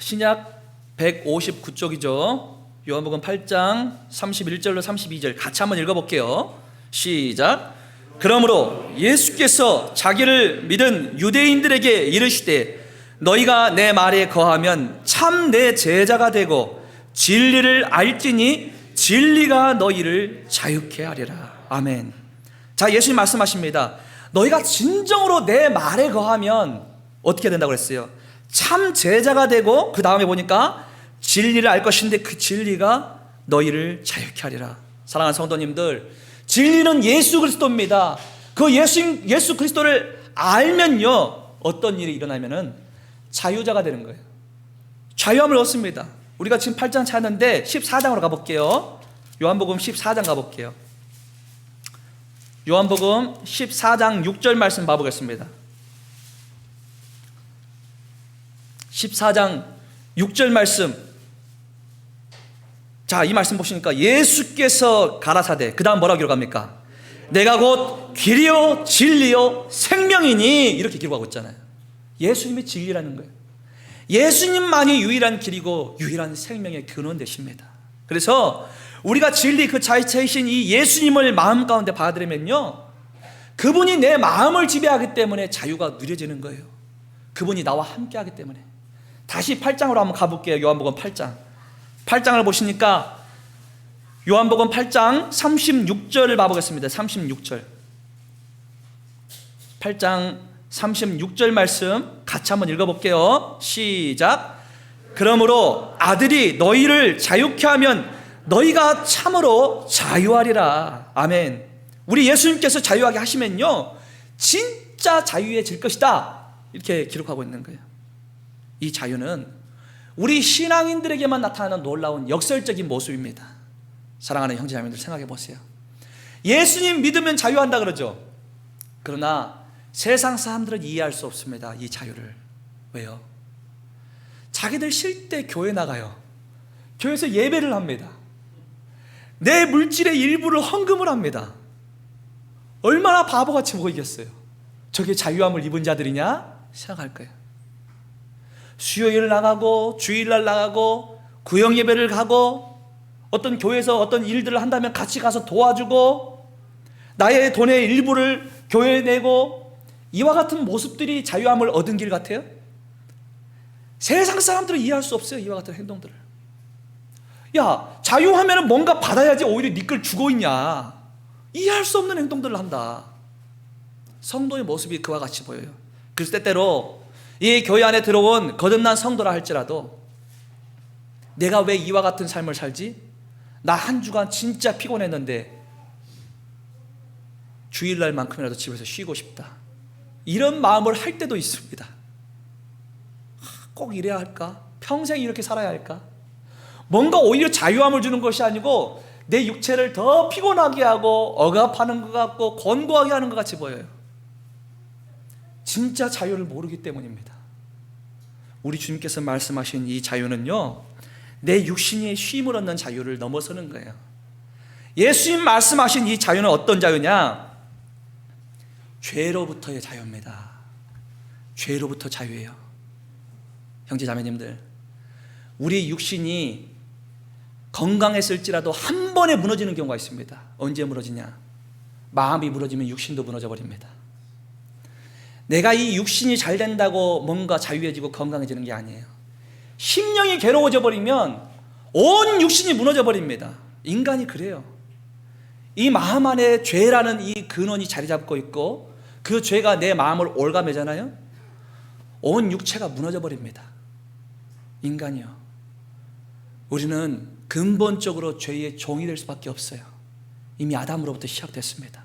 신약 159쪽이죠. 요한복음 8장 31절로 32절 같이 한번 읽어볼게요. 시작. 그러므로 예수께서 자기를 믿은 유대인들에게 이르시되 너희가 내 말에 거하면 참 내 제자가 되고 진리를 알지니 진리가 너희를 자유케 하리라. 아멘. 자, 예수님 말씀하십니다. 너희가 진정으로 내 말에 거하면 어떻게 된다고 그랬어요? 참 제자가 되고 그 다음에 보니까 진리를 알 것인데 그 진리가 너희를 자유케 하리라. 사랑하는 성도님들, 진리는 예수 그리스도입니다. 그 예수 그리스도를 알면요 어떤 일이 일어나면은 자유자가 되는 거예요. 자유함을 얻습니다. 우리가 지금 8장 찾았는데 14장으로 가볼게요. 요한복음 14장 가볼게요. 요한복음 14장 6절 말씀 봐보겠습니다. 14장 6절 말씀. 자, 이 말씀 보시니까 예수께서 가라사대, 그 다음 뭐라고 기록합니까? 내가 곧 길이요 진리요 생명이니, 이렇게 기록하고 있잖아요. 예수님이 진리라는 거예요. 예수님만이 유일한 길이고 유일한 생명의 근원 되십니다. 그래서 우리가 진리 그 자체이신 이 예수님을 마음 가운데 받아들이면요 그분이 내 마음을 지배하기 때문에 자유가 누려지는 거예요. 그분이 나와 함께 하기 때문에. 다시 8장으로 한번 가볼게요. 요한복음 8장 8장을 보시니까 요한복음 8장 36절을 봐보겠습니다. 36절 8장 36절 말씀 같이 한번 읽어볼게요. 시작. 그러므로 아들이 너희를 자유케 하면 너희가 참으로 자유하리라. 아멘. 우리 예수님께서 자유하게 하시면요 진짜 자유해질 것이다, 이렇게 기록하고 있는 거예요. 이 자유는 우리 신앙인들에게만 나타나는 놀라운 역설적인 모습입니다. 사랑하는 형제자매들 생각해 보세요. 예수님 믿으면 자유한다 그러죠. 그러나 세상 사람들은 이해할 수 없습니다, 이 자유를. 왜요? 자기들 쉴 때 교회 나가요. 교회에서 예배를 합니다. 내 물질의 일부를 헌금을 합니다. 얼마나 바보같이 보이겠어요? 저게 자유함을 입은 자들이냐 생각할 거예요. 수요일 나가고 주일날 나가고 구역 예배를 가고 어떤 교회에서 어떤 일들을 한다면 같이 가서 도와주고 나의 돈의 일부를 교회에 내고, 이와 같은 모습들이 자유함을 얻은 길 같아요? 세상 사람들은 이해할 수 없어요, 이와 같은 행동들을. 야, 자유하면 뭔가 받아야지 오히려 네 걸 주고 있냐, 이해할 수 없는 행동들을 한다. 성도의 모습이 그와 같이 보여요. 그래서 때때로 이 교회 안에 들어온 거듭난 성도라 할지라도 내가 왜 이와 같은 삶을 살지? 나 한 주간 진짜 피곤했는데 주일날만큼이라도 집에서 쉬고 싶다, 이런 마음을 할 때도 있습니다. 꼭 이래야 할까? 평생 이렇게 살아야 할까? 뭔가 오히려 자유함을 주는 것이 아니고 내 육체를 더 피곤하게 하고 억압하는 것 같고 권고하게 하는 것 같이 보여요. 진짜 자유를 모르기 때문입니다. 우리 주님께서 말씀하신 이 자유는요 내 육신의 쉼을 얻는 자유를 넘어서는 거예요. 예수님 말씀하신 이 자유는 어떤 자유냐? 죄로부터의 자유입니다. 죄로부터 자유예요. 형제 자매님들, 우리 육신이 건강했을지라도 한 번에 무너지는 경우가 있습니다. 언제 무너지냐? 마음이 무너지면 육신도 무너져 버립니다. 내가 이 육신이 잘 된다고 뭔가 자유해지고 건강해지는 게 아니에요. 심령이 괴로워져 버리면 온 육신이 무너져 버립니다. 인간이 그래요. 이 마음 안에 죄라는 이 근원이 자리 잡고 있고 그 죄가 내 마음을 올가매잖아요. 온 육체가 무너져 버립니다. 인간이요. 우리는 근본적으로 죄의 종이 될 수밖에 없어요. 이미 아담으로부터 시작됐습니다.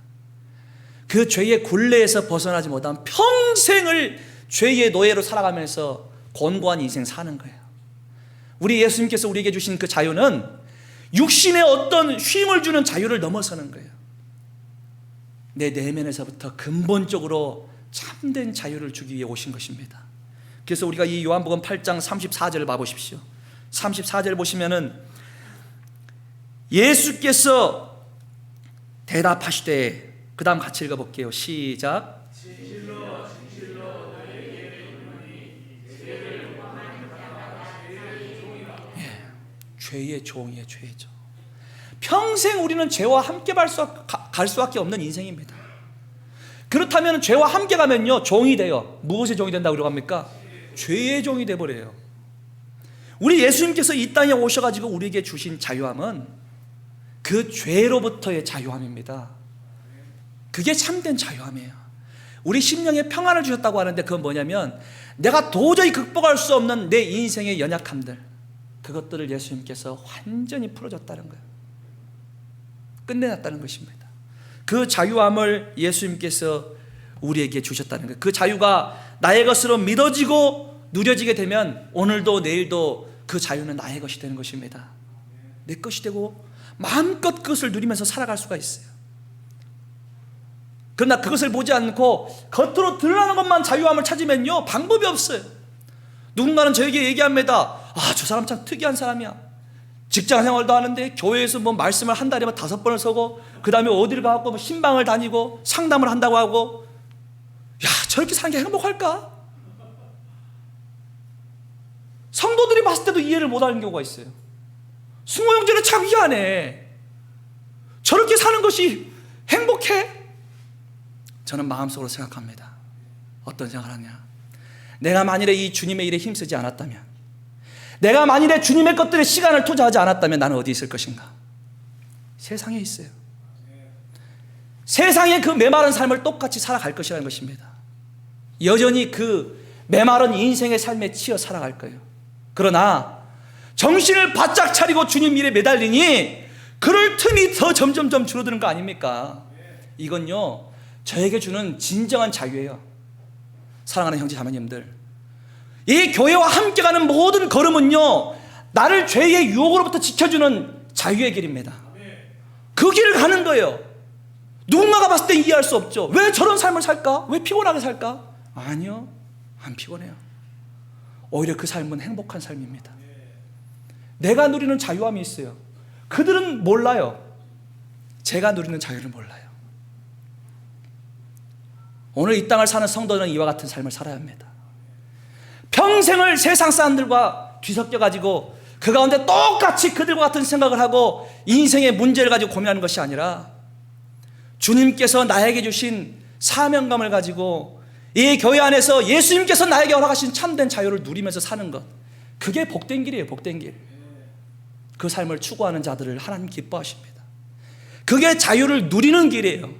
그 죄의 굴레에서 벗어나지 못하면 평생을 죄의 노예로 살아가면서 곤고한 인생 사는 거예요. 우리 예수님께서 우리에게 주신 그 자유는 육신의 어떤 쉼을 주는 자유를 넘어서는 거예요. 내 내면에서부터 근본적으로 참된 자유를 주기 위해 오신 것입니다. 그래서 우리가 이 요한복음 8장 34절을 봐보십시오. 34절 보시면은 예수께서 대답하시되, 그 다음 같이 읽어볼게요. 시작. 죄의 종이에요. 죄의 종. 평생 우리는 죄와 함께 갈 수밖에 없는 인생입니다. 그렇다면 죄와 함께 가면요 종이 돼요. 무엇의 종이 된다고 그러고 합니까? 죄의 종이 돼버려요. 우리 예수님께서 이 땅에 오셔가지고 우리에게 주신 자유함은 그 죄로부터의 자유함입니다. 그게 참된 자유함이에요. 우리 심령에 평안을 주셨다고 하는데 그건 뭐냐면 내가 도저히 극복할 수 없는 내 인생의 연약함들, 그것들을 예수님께서 완전히 풀어줬다는 거예요. 끝내놨다는 것입니다. 그 자유함을 예수님께서 우리에게 주셨다는 거예요. 그 자유가 나의 것으로 믿어지고 누려지게 되면 오늘도 내일도 그 자유는 나의 것이 되는 것입니다. 내 것이 되고 마음껏 그것을 누리면서 살아갈 수가 있어요. 그러나 그것을 보지 않고 겉으로 드러나는 것만 자유함을 찾으면요 방법이 없어요. 누군가는 저에게 얘기합니다. 저 사람 참 특이한 사람이야. 직장 생활도 하는데 교회에서 뭐 말씀을 한 달에 5번을 서고 그 다음에 어디를 가고 뭐 신방을 다니고 상담을 한다고 하고, 야 저렇게 사는 게 행복할까? 성도들이 봤을 때도 이해를 못하는 경우가 있어요. 승호 형제는 참 희한해. 저렇게 사는 것이 행복해? 저는 마음속으로 생각합니다. 어떤 생각을 하냐? 내가 만일에 이 주님의 일에 힘쓰지 않았다면, 내가 만일에 주님의 것들에 시간을 투자하지 않았다면 나는 어디 있을 것인가? 세상에 있어요. 세상에 그 메마른 삶을 똑같이 살아갈 것이라는 것입니다. 여전히 그 메마른 인생의 삶에 치여 살아갈 거예요. 그러나 정신을 바짝 차리고 주님 일에 매달리니 그럴 틈이 더 점점점 줄어드는 거 아닙니까? 이건요 저에게 주는 진정한 자유예요. 사랑하는 형제 자매님들, 이 교회와 함께 가는 모든 걸음은요 나를 죄의 유혹으로부터 지켜주는 자유의 길입니다. 그 길을 가는 거예요. 누군가가 봤을 때 이해할 수 없죠. 왜 저런 삶을 살까? 왜 피곤하게 살까? 아니요, 안 피곤해요. 오히려 그 삶은 행복한 삶입니다. 내가 누리는 자유함이 있어요. 그들은 몰라요. 제가 누리는 자유를 몰라요. 오늘 이 땅을 사는 성도는 이와 같은 삶을 살아야 합니다. 평생을 세상 사람들과 뒤섞여 가지고 그 가운데 똑같이 그들과 같은 생각을 하고 인생의 문제를 가지고 고민하는 것이 아니라 주님께서 나에게 주신 사명감을 가지고 이 교회 안에서 예수님께서 나에게 허락하신 참된 자유를 누리면서 사는 것, 그게 복된 길이에요. 복된 길. 그 삶을 추구하는 자들을 하나님 기뻐하십니다. 그게 자유를 누리는 길이에요.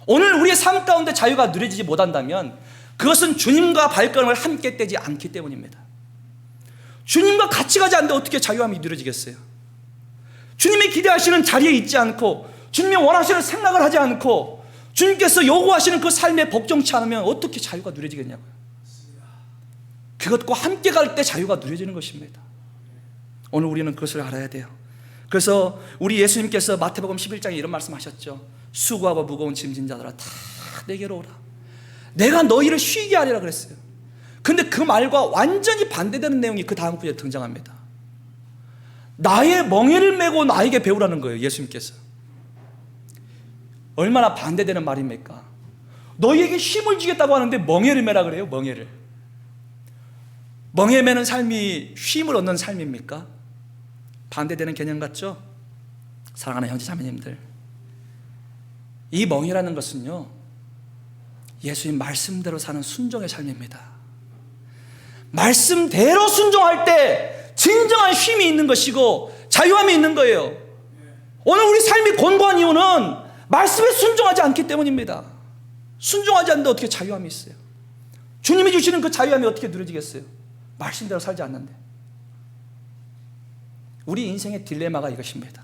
오늘 우리의 삶 가운데 자유가 누려지지 못한다면 그것은 주님과 발걸음을 함께 떼지 않기 때문입니다. 주님과 같이 가지 않는데 어떻게 자유함이 누려지겠어요? 주님이 기대하시는 자리에 있지 않고 주님이 원하시는 생각을 하지 않고 주님께서 요구하시는 그 삶에 복종치 않으면 어떻게 자유가 누려지겠냐고요. 그것과 함께 갈 때 자유가 누려지는 것입니다. 오늘 우리는 그것을 알아야 돼요. 그래서 우리 예수님께서 마태복음 11장에 이런 말씀하셨죠. 수고하고 무거운 짐진 자들아 다 내게로 오라. 내가 너희를 쉬게 하리라 그랬어요. 근데 그 말과 완전히 반대되는 내용이 그 다음 구절에 등장합니다. 나의 멍에를 메고 나에게 배우라는 거예요. 예수님께서. 얼마나 반대되는 말입니까? 너희에게 힘을 주겠다고 하는데 멍에를 메라 그래요. 멍에를. 멍에 매는 삶이 쉼을 얻는 삶입니까? 반대되는 개념 같죠? 사랑하는 형제 자매님들, 이 멍이라는 것은요, 예수님 말씀대로 사는 순종의 삶입니다. 말씀대로 순종할 때 진정한 쉼이 있는 것이고 자유함이 있는 거예요. 오늘 우리 삶이 곤고한 이유는 말씀에 순종하지 않기 때문입니다. 순종하지 않는데 어떻게 자유함이 있어요? 주님이 주시는 그 자유함이 어떻게 누려지겠어요? 말씀대로 살지 않는데. 우리 인생의 딜레마가 이것입니다.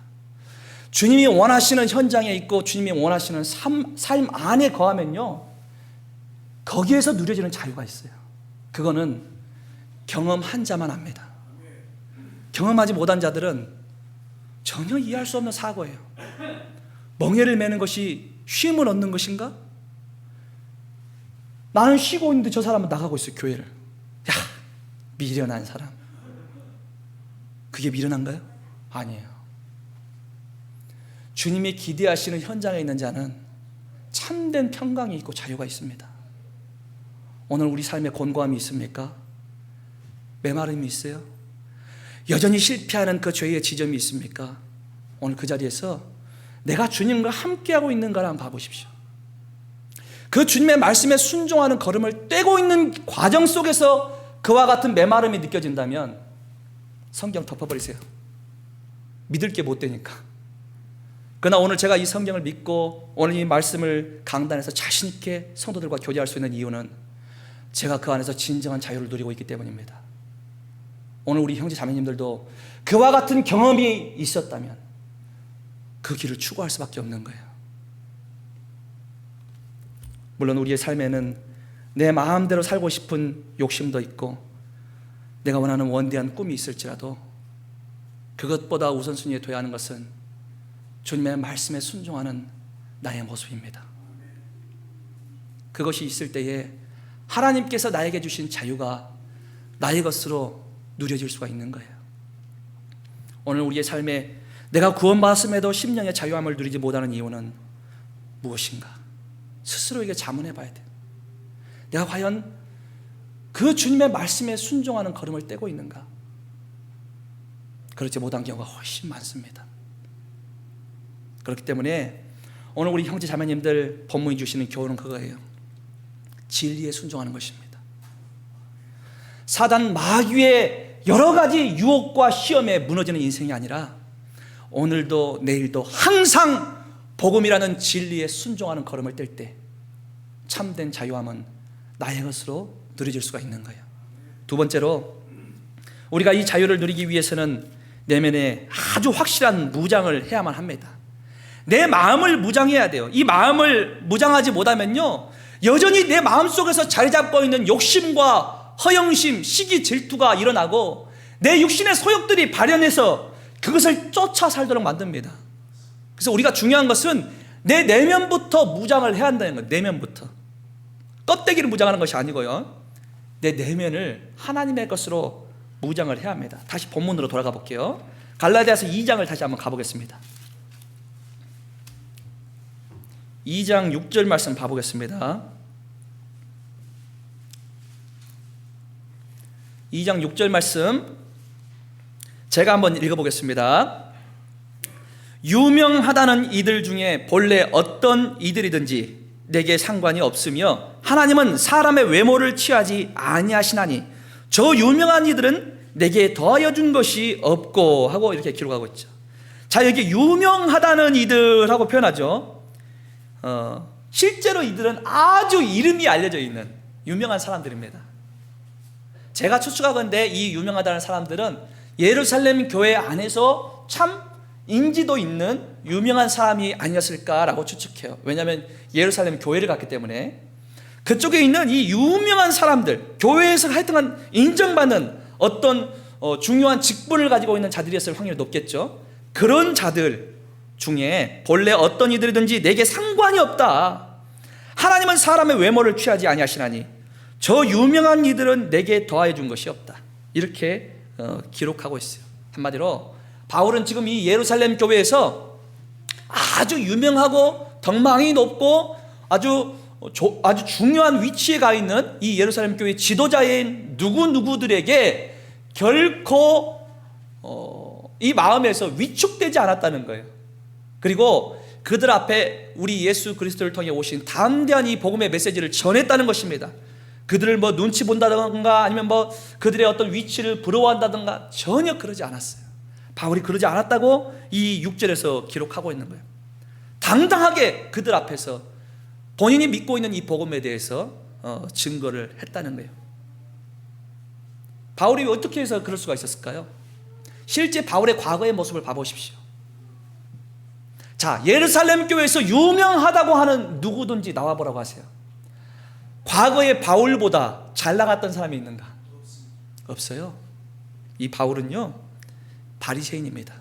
주님이 원하시는 현장에 있고 주님이 원하시는 삶 안에 거하면요, 거기에서 누려지는 자유가 있어요. 그거는 경험한 자만 압니다. 경험하지 못한 자들은 전혀 이해할 수 없는 사고예요. 멍에를 매는 것이 쉼을 얻는 것인가? 나는 쉬고 있는데 저 사람은 나가고 있어요, 교회를. 야, 미련한 사람. 그게 미련한가요? 아니에요. 주님이 기대하시는 현장에 있는 자는 참된 평강이 있고 자유가 있습니다. 오늘 우리 삶에 곤고함이 있습니까? 메마름이 있어요? 여전히 실패하는 그 죄의 지점이 있습니까? 오늘 그 자리에서 내가 주님과 함께하고 있는가를 한번 봐보십시오. 그 주님의 말씀에 순종하는 걸음을 떼고 있는 과정 속에서 그와 같은 메마름이 느껴진다면 성경 덮어버리세요. 믿을 게 못 되니까. 그러나 오늘 제가 이 성경을 믿고 오늘 이 말씀을 강단에서 자신 있게 성도들과 교제할 수 있는 이유는 제가 그 안에서 진정한 자유를 누리고 있기 때문입니다. 오늘 우리 형제 자매님들도 그와 같은 경험이 있었다면 그 길을 추구할 수밖에 없는 거예요. 물론 우리의 삶에는 내 마음대로 살고 싶은 욕심도 있고 내가 원하는 원대한 꿈이 있을지라도 그것보다 우선순위에 둬야 하는 것은 주님의 말씀에 순종하는 나의 모습입니다. 그것이 있을 때에 하나님께서 나에게 주신 자유가 나의 것으로 누려질 수가 있는 거예요. 오늘 우리의 삶에 내가 구원받았음에도 심령의 자유함을 누리지 못하는 이유는 무엇인가? 스스로에게 자문해 봐야 돼요. 내가 과연 그 주님의 말씀에 순종하는 걸음을 떼고 있는가? 그렇지 못한 경우가 훨씬 많습니다. 그렇기 때문에 오늘 우리 형제 자매님들 본문이 주시는 교훈은 그거예요. 진리에 순종하는 것입니다. 사단 마귀의 여러 가지 유혹과 시험에 무너지는 인생이 아니라 오늘도 내일도 항상 복음이라는 진리에 순종하는 걸음을 뗄 때 참된 자유함은 나의 것으로 누려질 수가 있는 거예요. 두 번째로 우리가 이 자유를 누리기 위해서는 내면에 아주 확실한 무장을 해야만 합니다. 내 마음을 무장해야 돼요. 이 마음을 무장하지 못하면요, 여전히 내 마음속에서 자리 잡고 있는 욕심과 허영심, 시기, 질투가 일어나고 내 육신의 소욕들이 발현해서 그것을 쫓아 살도록 만듭니다. 그래서 우리가 중요한 것은 내 내면부터 무장을 해야 한다는 거예요. 내면부터. 껍데기를 무장하는 것이 아니고요, 내 내면을 하나님의 것으로 무장을 해야 합니다. 다시 본문으로 돌아가 볼게요. 갈라디아서 2장을 다시 한번 가보겠습니다. 2장 6절 말씀 봐보겠습니다. 2장 6절 말씀 제가 한번 읽어보겠습니다. 유명하다는 이들 중에 본래 어떤 이들이든지 내게 상관이 없으며 하나님은 사람의 외모를 취하지 아니하시나니 저 유명한 이들은 내게 더하여 준 것이 없고 하고 이렇게 기록하고 있죠. 자, 여기 유명하다는 이들하고 표현하죠. 실제로 이들은 아주 이름이 알려져 있는 유명한 사람들입니다. 제가 추측하건대 이 유명하다는 사람들은 예루살렘 교회 안에서 참 인지도 있는 유명한 사람이 아니었을까라고 추측해요. 왜냐하면 예루살렘 교회를 갔기 때문에 그쪽에 있는 이 유명한 사람들, 교회에서 하여튼 인정받는 어떤 중요한 직분을 가지고 있는 자들이었을 확률이 높겠죠. 그런 자들 중에 본래 어떤 이들이든지 내게 상관이 없다. 하나님은 사람의 외모를 취하지 아니하시나니 저 유명한 이들은 내게 더하여 준 것이 없다. 이렇게 기록하고 있어요. 한마디로 바울은 지금 이 예루살렘 교회에서 아주 유명하고 덕망이 높고 아주 아주 중요한 위치에 가 있는 이 예루살렘 교회 지도자인 누구누구들에게 결코 이 마음에서 위축되지 않았다는 거예요. 그리고 그들 앞에 우리 예수 그리스도를 통해 오신 담대한 이 복음의 메시지를 전했다는 것입니다. 그들을 눈치 본다든가 아니면 그들의 어떤 위치를 부러워한다든가 전혀 그러지 않았어요. 바울이 그러지 않았다고 이 6절에서 기록하고 있는 거예요. 당당하게 그들 앞에서 본인이 믿고 있는 이 복음에 대해서 증거를 했다는 거예요. 바울이 어떻게 해서 그럴 수가 있었을까요? 실제 바울의 과거의 모습을 봐보십시오. 자, 예루살렘 교회에서 유명하다고 하는 누구든지 나와보라고 하세요. 과거의 바울보다 잘 나갔던 사람이 있는가? 없어요. 이 바울은요, 바리새인입니다.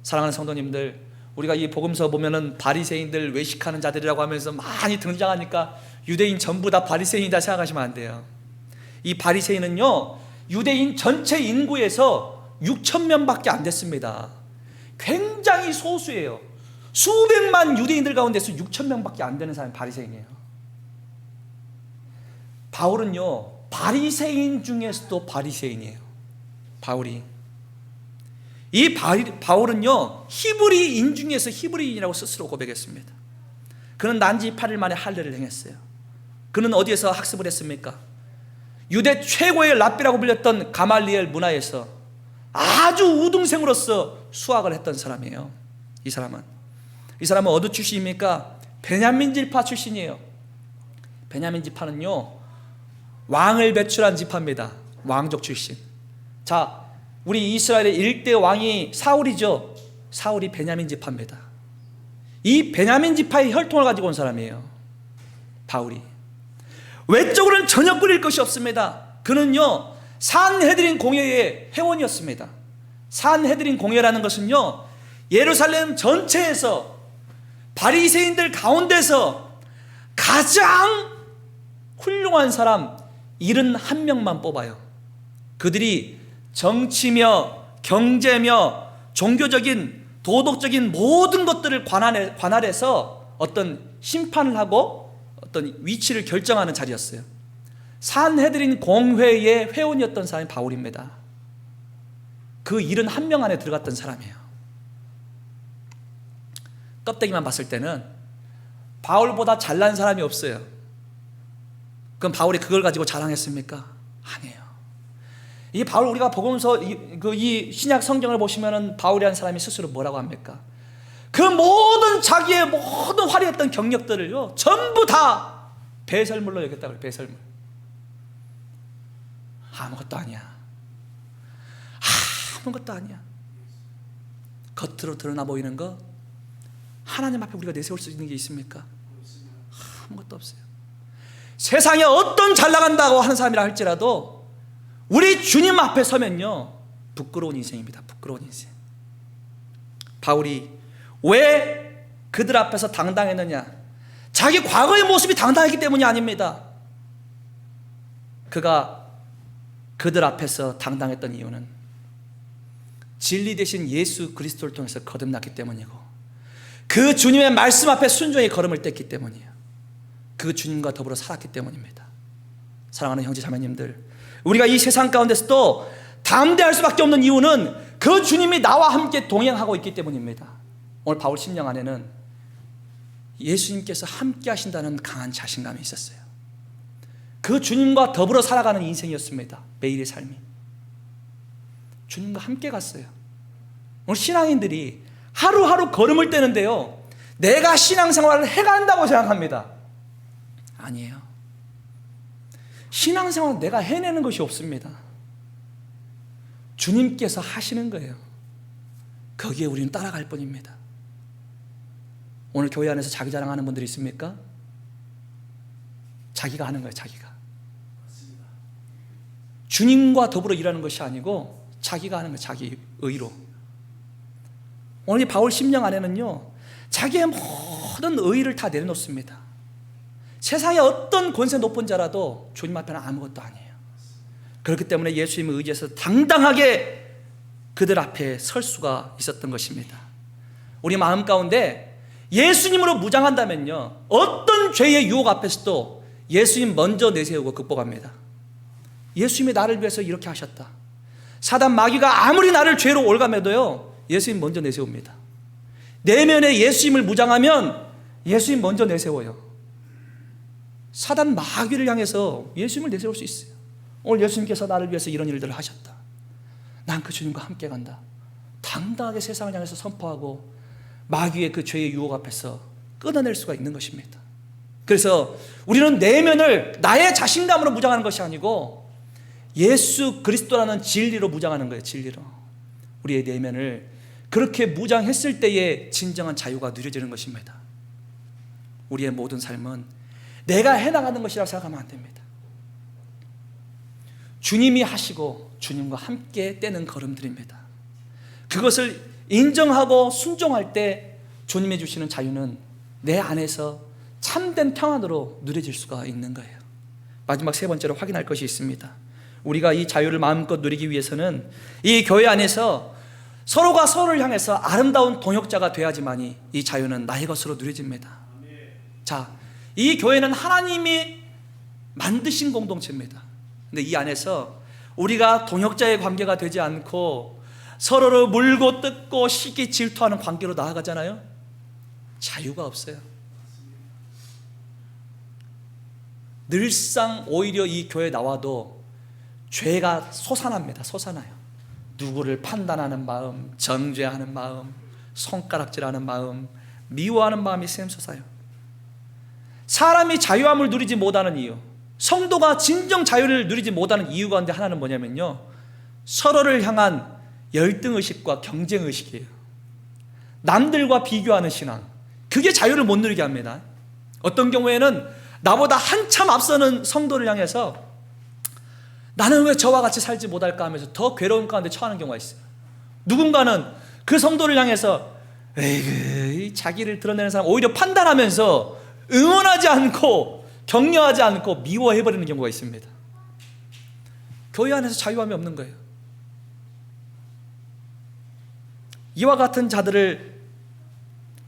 사랑하는 성도님들, 우리가 이 복음서 보면은 바리새인들, 외식하는 자들이라고 하면서 많이 등장하니까 유대인 전부 다 바리새인이다 생각하시면 안 돼요. 이 바리새인은요, 유대인 전체 인구에서 6,000명밖에 안 됐습니다. 굉장히 소수예요. 수백만 유대인들 가운데서 6,000명밖에 안 되는 사람이 바리새인이에요. 바울은요, 바리새인 중에서도 바리새인이에요. 바울이. 이 바울은요, 히브리인 중에서 히브리인이라고 스스로 고백했습니다. 그는 난지 8일 만에 할례를 행했어요. 그는 어디에서 학습을 했습니까? 유대 최고의 랍비라고 불렸던 가말리엘 문화에서 아주 우등생으로서 수학을 했던 사람이에요. 이 사람은 어느 출신입니까? 베냐민 지파 출신이에요. 베냐민 지파는요, 왕을 배출한 지파입니다. 왕족 출신. 자, 우리 이스라엘의 1대 왕이 사울이죠. 사울이 베냐민 지파입니다. 이 베냐민 지파의 혈통을 가지고 온 사람이에요, 바울이. 외적으로는 전혀 꾸릴 것이 없습니다. 그는요, 산헤드린 공회의 회원이었습니다. 산헤드린 공회라는 것은요, 예루살렘 전체에서 바리새인들 가운데서 가장 훌륭한 사람 71명만 뽑아요. 그들이 정치며 경제며 종교적인 도덕적인 모든 것들을 관할해서 어떤 심판을 하고 어떤 위치를 결정하는 자리였어요. 산헤드린 공회의 회원이었던 사람이 바울입니다. 그 71명 안에 들어갔던 사람이에요. 껍데기만 봤을 때는 바울보다 잘난 사람이 없어요. 그럼 바울이 그걸 가지고 자랑했습니까? 아니에요. 이 바울, 우리가 복음서 이 신약 성경을 보시면은 바울이라는 사람이 스스로 뭐라고 합니까? 그 모든 자기의 모든 화려했던 경력들을요, 전부 다 배설물로 여겼다고 해요. 배설물. 아무것도 아니야. 아무것도 아니야. 겉으로 드러나 보이는 거, 하나님 앞에 우리가 내세울 수 있는 게 있습니까? 아무것도 없어요. 세상에 어떤 잘 나간다고 하는 사람이라 할지라도 우리 주님 앞에 서면요, 부끄러운 인생입니다. 부끄러운 인생. 바울이 왜 그들 앞에서 당당했느냐? 자기 과거의 모습이 당당했기 때문이 아닙니다. 그가 그들 앞에서 당당했던 이유는 진리 대신 예수 그리스도를 통해서 거듭났기 때문이고, 그 주님의 말씀 앞에 순종의 걸음을 뗐기 때문이에요. 그 주님과 더불어 살았기 때문입니다. 사랑하는 형제 자매님들, 우리가 이 세상 가운데서도 담대할 수밖에 없는 이유는 그 주님이 나와 함께 동행하고 있기 때문입니다. 오늘 바울 심령 안에는 예수님께서 함께 하신다는 강한 자신감이 있었어요. 그 주님과 더불어 살아가는 인생이었습니다. 매일의 삶이 주님과 함께 갔어요. 오늘 신앙인들이 하루하루 걸음을 떼는데요, 내가 신앙생활을 해간다고 생각합니다. 아니에요. 신앙생활은 내가 해내는 것이 없습니다. 주님께서 하시는 거예요. 거기에 우리는 따라갈 뿐입니다. 오늘 교회 안에서 자기 자랑하는 분들이 있습니까? 자기가 하는 거예요. 자기가. 주님과 더불어 일하는 것이 아니고 자기가 하는 거예요. 자기 의로. 오늘 이 바울 심령 안에는요, 자기의 모든 의의를 다 내려놓습니다. 세상에 어떤 권세 높은 자라도 주님 앞에는 아무것도 아니에요. 그렇기 때문에 예수님을 의지해서 당당하게 그들 앞에 설 수가 있었던 것입니다. 우리 마음 가운데 예수님으로 무장한다면요, 어떤 어떤 죄의 유혹 앞에서도 예수님 먼저 내세우고 극복합니다. 예수님이 나를 위해서 이렇게 하셨다. 사단 마귀가 아무리 나를 죄로 올감해도요, 예수님 먼저 내세웁니다. 내면에 예수님을 무장하면 예수님 먼저 내세워요. 사단 마귀를 향해서 예수님을 내세울 수 있어요. 오늘 예수님께서 나를 위해서 이런 일들을 하셨다. 난 그 주님과 함께 간다. 당당하게 세상을 향해서 선포하고 마귀의 그 죄의 유혹 앞에서 끊어낼 수가 있는 것입니다. 그래서 우리는 내면을 나의 자신감으로 무장하는 것이 아니고 예수 그리스도라는 진리로 무장하는 거예요. 진리로. 우리의 내면을 그렇게 무장했을 때에 진정한 자유가 누려지는 것입니다. 우리의 모든 삶은 내가 해나가는 것이라고 생각하면 안 됩니다. 주님이 하시고 주님과 함께 떼는 걸음들입니다. 그것을 인정하고 순종할 때 주님이 주시는 자유는 내 안에서 참된 평안으로 누려질 수가 있는 거예요. 마지막 세 번째로 확인할 것이 있습니다. 우리가 이 자유를 마음껏 누리기 위해서는 이 교회 안에서 서로가 서로를 향해서 아름다운 동역자가 돼야지만이 이 자유는 나의 것으로 누려집니다. 자, 이 교회는 하나님이 만드신 공동체입니다. 근데 이 안에서 우리가 동역자의 관계가 되지 않고 서로를 물고 뜯고 시기 질투하는 관계로 나아가잖아요. 자유가 없어요. 늘상 오히려 이 교회에 나와도 죄가 솟아납니다. 솟아나요. 누구를 판단하는 마음, 정죄하는 마음, 손가락질하는 마음, 미워하는 마음이 샘솟아요. 사람이 자유함을 누리지 못하는 이유, 성도가 진정 자유를 누리지 못하는 이유 가운데 하나는 뭐냐면요, 서로를 향한 열등의식과 경쟁의식이에요. 남들과 비교하는 신앙, 그게 자유를 못 누리게 합니다. 어떤 경우에는 나보다 한참 앞서는 성도를 향해서 나는 왜 저와 같이 살지 못할까 하면서 더 괴로운 가운데 처하는 경우가 있어요. 누군가는 그 성도를 향해서 에이, 자기를 드러내는 사람 오히려 판단하면서 응원하지 않고 격려하지 않고 미워해버리는 경우가 있습니다. 교회 안에서 자유함이 없는 거예요. 이와 같은 자들을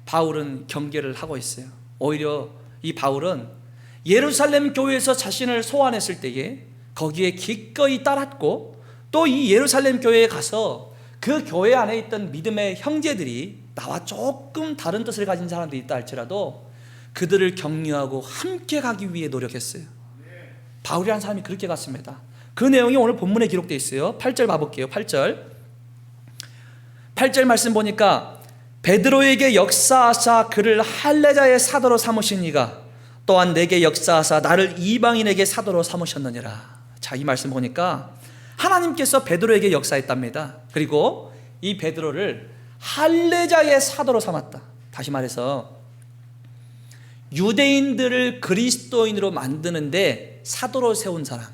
바울은 경계를 하고 있어요. 오히려 이 바울은 예루살렘 교회에서 자신을 소환했을 때에 거기에 기꺼이 따랐고, 또 이 예루살렘 교회에 가서 그 교회 안에 있던 믿음의 형제들이 나와 조금 다른 뜻을 가진 사람들이 있다 할지라도 그들을 격려하고 함께 가기 위해 노력했어요. 바울이라는 사람이 그렇게 갔습니다. 그 내용이 오늘 본문에 기록되어 있어요. 8절 봐볼게요. 8절 말씀 보니까 베드로에게 역사하사 그를 할례자의 사도로 삼으신 이가 또한 내게 역사하사 나를 이방인에게 사도로 삼으셨느니라. 자, 이 말씀 보니까 하나님께서 베드로에게 역사했답니다. 그리고 이 베드로를 할례자의 사도로 삼았다. 다시 말해서 유대인들을 그리스도인으로 만드는데 사도로 세운 사람,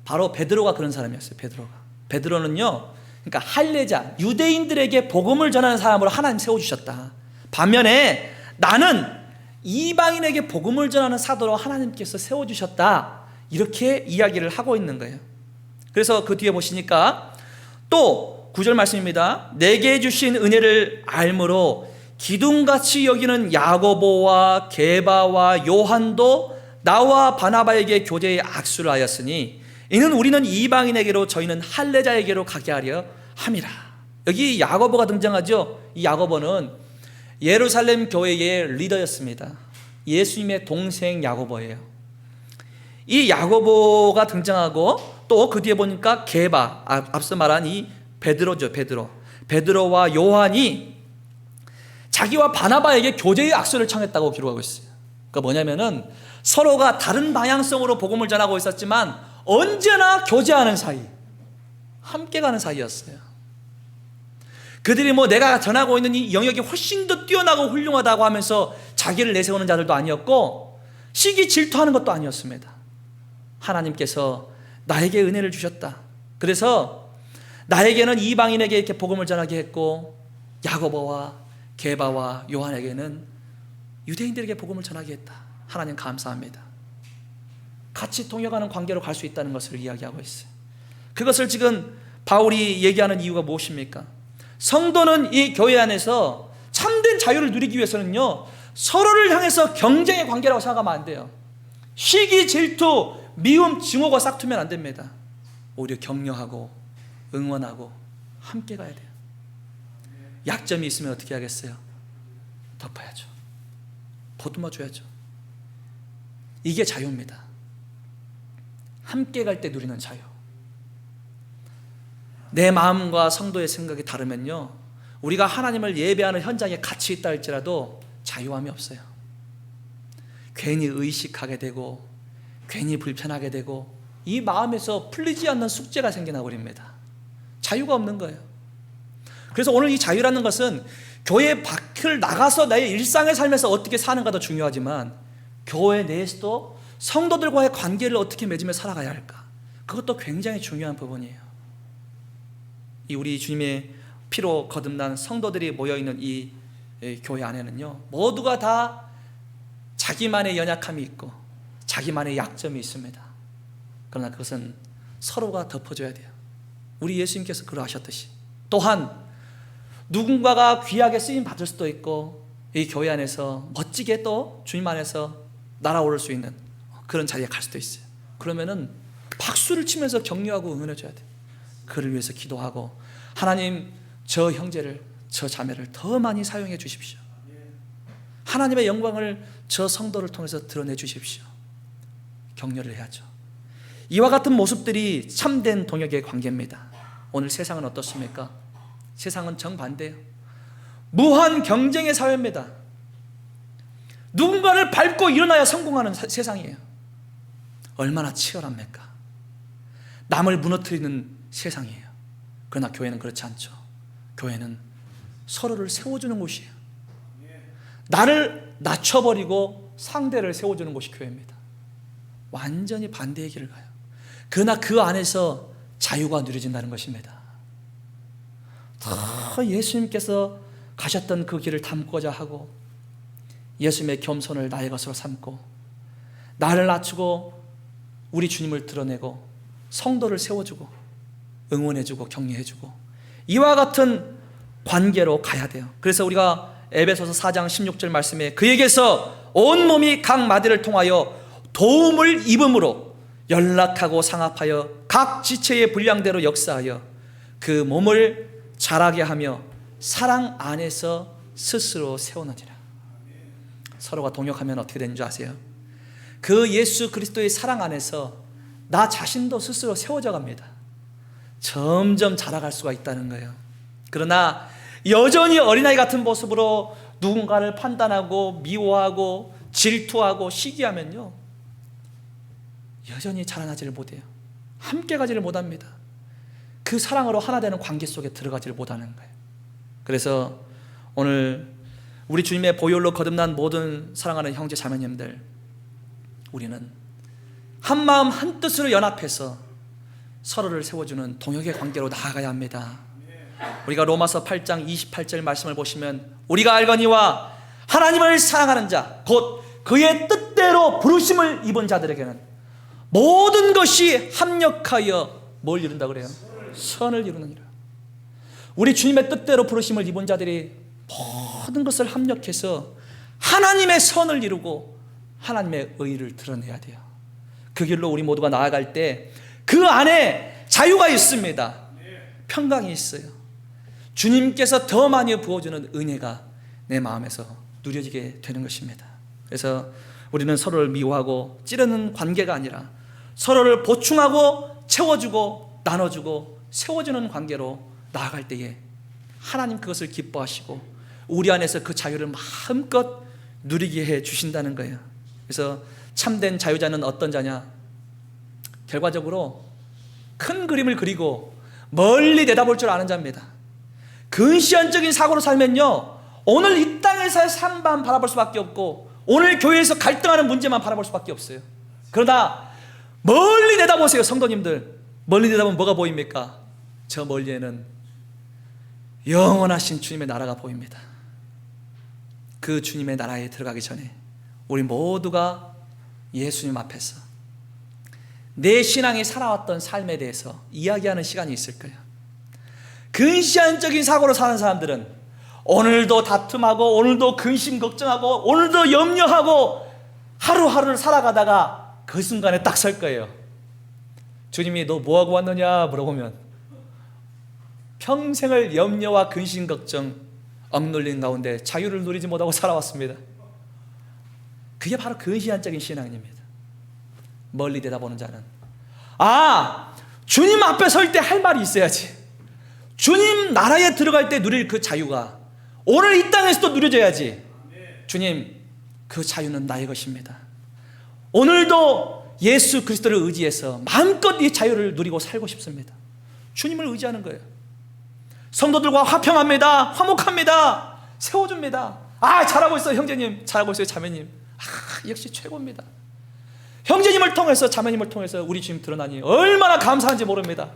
바로 베드로가 그런 사람이었어요. 베드로는요, 그러니까 할례자, 유대인들에게 복음을 전하는 사람으로 하나님 세워주셨다. 반면에 나는 이방인에게 복음을 전하는 사도로 하나님께서 세워주셨다. 이렇게 이야기를 하고 있는 거예요. 그래서 그 뒤에 보시니까 또 9절 말씀입니다. 내게 주신 은혜를 알므로 기둥같이 여기는 야고보와 게바와 요한도 나와 바나바에게 교제의 악수를 하였으니 이는 우리는 이방인에게로 저희는 할례자에게로 가게 하려 함이라. 여기 야고보가 등장하죠. 이 야고보는 예루살렘 교회의 리더였습니다. 예수님의 동생 야고보예요. 이 야고보가 등장하고 또 그 뒤에 보니까 게바, 앞서 말한 이 베드로죠. 베드로와 요한이 자기와 바나바에게 교제의 악수를 청했다고 기록하고 있어요. 그러니까 뭐냐면은 서로가 다른 방향성으로 복음을 전하고 있었지만 언제나 교제하는 사이, 함께 가는 사이였어요. 그들이 뭐 내가 전하고 있는 이 영역이 훨씬 더 뛰어나고 훌륭하다고 하면서 자기를 내세우는 자들도 아니었고 시기 질투하는 것도 아니었습니다. 하나님께서 나에게 은혜를 주셨다. 그래서 나에게는 이방인에게 이렇게 복음을 전하게 했고 야고보와 게바와 요한에게는 유대인들에게 복음을 전하게 했다. 하나님 감사합니다. 같이 통역하는 관계로 갈 수 있다는 것을 이야기하고 있어요. 그것을 지금 바울이 얘기하는 이유가 무엇입니까? 성도는 이 교회 안에서 참된 자유를 누리기 위해서는요, 서로를 향해서 경쟁의 관계라고 생각하면 안 돼요. 시기, 질투, 미움, 증오가 싹트면 안 됩니다. 오히려 격려하고 응원하고 함께 가야 돼요. 약점이 있으면 어떻게 하겠어요? 덮어야죠. 보듬어 줘야죠. 이게 자유입니다. 함께 갈 때 누리는 자유. 내 마음과 성도의 생각이 다르면요, 우리가 하나님을 예배하는 현장에 같이 있다 할지라도 자유함이 없어요. 괜히 의식하게 되고 괜히 불편하게 되고 이 마음에서 풀리지 않는 숙제가 생겨나 버립니다. 자유가 없는 거예요. 그래서 오늘 이 자유라는 것은 교회 밖을 나가서 나의 일상의 삶에서 어떻게 사는가도 중요하지만 교회 내에서도 성도들과의 관계를 어떻게 맺으며 살아가야 할까, 그것도 굉장히 중요한 부분이에요. 이 우리 주님의 피로 거듭난 성도들이 모여있는 이 교회 안에는요, 모두가 다 자기만의 연약함이 있고 자기만의 약점이 있습니다. 그러나 그것은 서로가 덮어줘야 돼요. 우리 예수님께서 그러하셨듯이. 또한 누군가가 귀하게 쓰임 받을 수도 있고 이 교회 안에서 멋지게 또 주님 안에서 날아오를 수 있는 그런 자리에 갈 수도 있어요. 그러면은 박수를 치면서 격려하고 응원해줘야 돼요. 그를 위해서 기도하고, 하나님 저 형제를, 저 자매를 더 많이 사용해 주십시오. 하나님의 영광을 저 성도를 통해서 드러내 주십시오. 격려를 해야죠. 이와 같은 모습들이 참된 동역의 관계입니다. 오늘 세상은 어떻습니까? 세상은 정반대예요. 무한 경쟁의 사회입니다. 누군가를 밟고 일어나야 성공하는 세상이에요. 얼마나 치열합니까? 남을 무너뜨리는 세상이에요. 그러나 교회는 그렇지 않죠. 교회는 서로를 세워주는 곳이에요. 나를 낮춰버리고 상대를 세워주는 곳이 교회입니다. 완전히 반대의 길을 가요. 그러나 그 안에서 자유가 누려진다는 것입니다. 더 예수님께서 가셨던 그 길을 담고자 하고, 예수님의 겸손을 나의 것으로 삼고 나를 낮추고 우리 주님을 드러내고 성도를 세워주고 응원해주고 격려해주고, 이와 같은 관계로 가야 돼요. 그래서 우리가 에베소서 4장 16절 말씀에 그에게서 온 몸이 각 마디를 통하여 도움을 입음으로 연락하고 상합하여 각 지체의 분량대로 역사하여 그 몸을 자라게 하며 사랑 안에서 스스로 세우느니라. 서로가 동역하면 어떻게 되는 줄 아세요? 그 예수 그리스도의 사랑 안에서 나 자신도 스스로 세워져 갑니다. 점점 자라갈 수가 있다는 거예요. 그러나 여전히 어린아이 같은 모습으로 누군가를 판단하고 미워하고 질투하고 시기하면요, 여전히 자라나지를 못해요. 함께 가지를 못합니다. 그 사랑으로 하나 되는 관계 속에 들어가지를 못하는 거예요. 그래서 오늘 우리 주님의 보혈로 거듭난 모든 사랑하는 형제 자매님들, 우리는 한마음 한뜻으로 연합해서 서로를 세워주는 동역의 관계로 나아가야 합니다. 우리가 로마서 8장 28절 말씀을 보시면, 우리가 알거니와 하나님을 사랑하는 자 곧 그의 뜻대로 부르심을 입은 자들에게는 모든 것이 합력하여 뭘 이룬다 그래요? 선을 이루느니라. 우리 주님의 뜻대로 부르심을 입은 자들이 모든 것을 합력해서 하나님의 선을 이루고 하나님의 의를 드러내야 돼요. 그 길로 우리 모두가 나아갈 때 그 안에 자유가 있습니다. 평강이 있어요. 주님께서 더 많이 부어주는 은혜가 내 마음에서 누려지게 되는 것입니다. 그래서 우리는 서로를 미워하고 찌르는 관계가 아니라 서로를 보충하고 채워주고 나눠주고 세워주는 관계로 나아갈 때에 하나님 그것을 기뻐하시고 우리 안에서 그 자유를 마음껏 누리게 해 주신다는 거예요. 그래서 참된 자유자는 어떤 자냐? 결과적으로 큰 그림을 그리고 멀리 내다볼 줄 아는 자입니다. 근시안적인 사고로 살면요, 오늘 이 땅에서의 삶만 바라볼 수밖에 없고 오늘 교회에서 갈등하는 문제만 바라볼 수밖에 없어요. 그러나 멀리 내다보세요. 성도님들, 멀리 내다보면 뭐가 보입니까? 저 멀리에는 영원하신 주님의 나라가 보입니다. 그 주님의 나라에 들어가기 전에 우리 모두가 예수님 앞에서 내 신앙이 살아왔던 삶에 대해서 이야기하는 시간이 있을 거예요. 근시안적인 사고로 사는 사람들은 오늘도 다툼하고 오늘도 근심 걱정하고 오늘도 염려하고 하루하루를 살아가다가 그 순간에 딱 설 거예요. 주님이 너 뭐하고 왔느냐 물어보면 평생을 염려와 근심 걱정 억눌린 가운데 자유를 누리지 못하고 살아왔습니다. 그게 바로 근시안적인 신앙입니다. 멀리 내다보는 자는 주님 앞에 설 때 할 말이 있어야지. 주님 나라에 들어갈 때 누릴 그 자유가 오늘 이 땅에서도 누려져야지. 주님, 그 자유는 나의 것입니다. 오늘도 예수 그리스도를 의지해서 마음껏 이 자유를 누리고 살고 싶습니다. 주님을 의지하는 거예요. 성도들과 화평합니다. 화목합니다. 세워줍니다. 잘하고 있어요 형제님, 잘하고 있어요 자매님. 역시 최고입니다. 형제님을 통해서 자매님을 통해서 우리 주님 드러나니 얼마나 감사한지 모릅니다.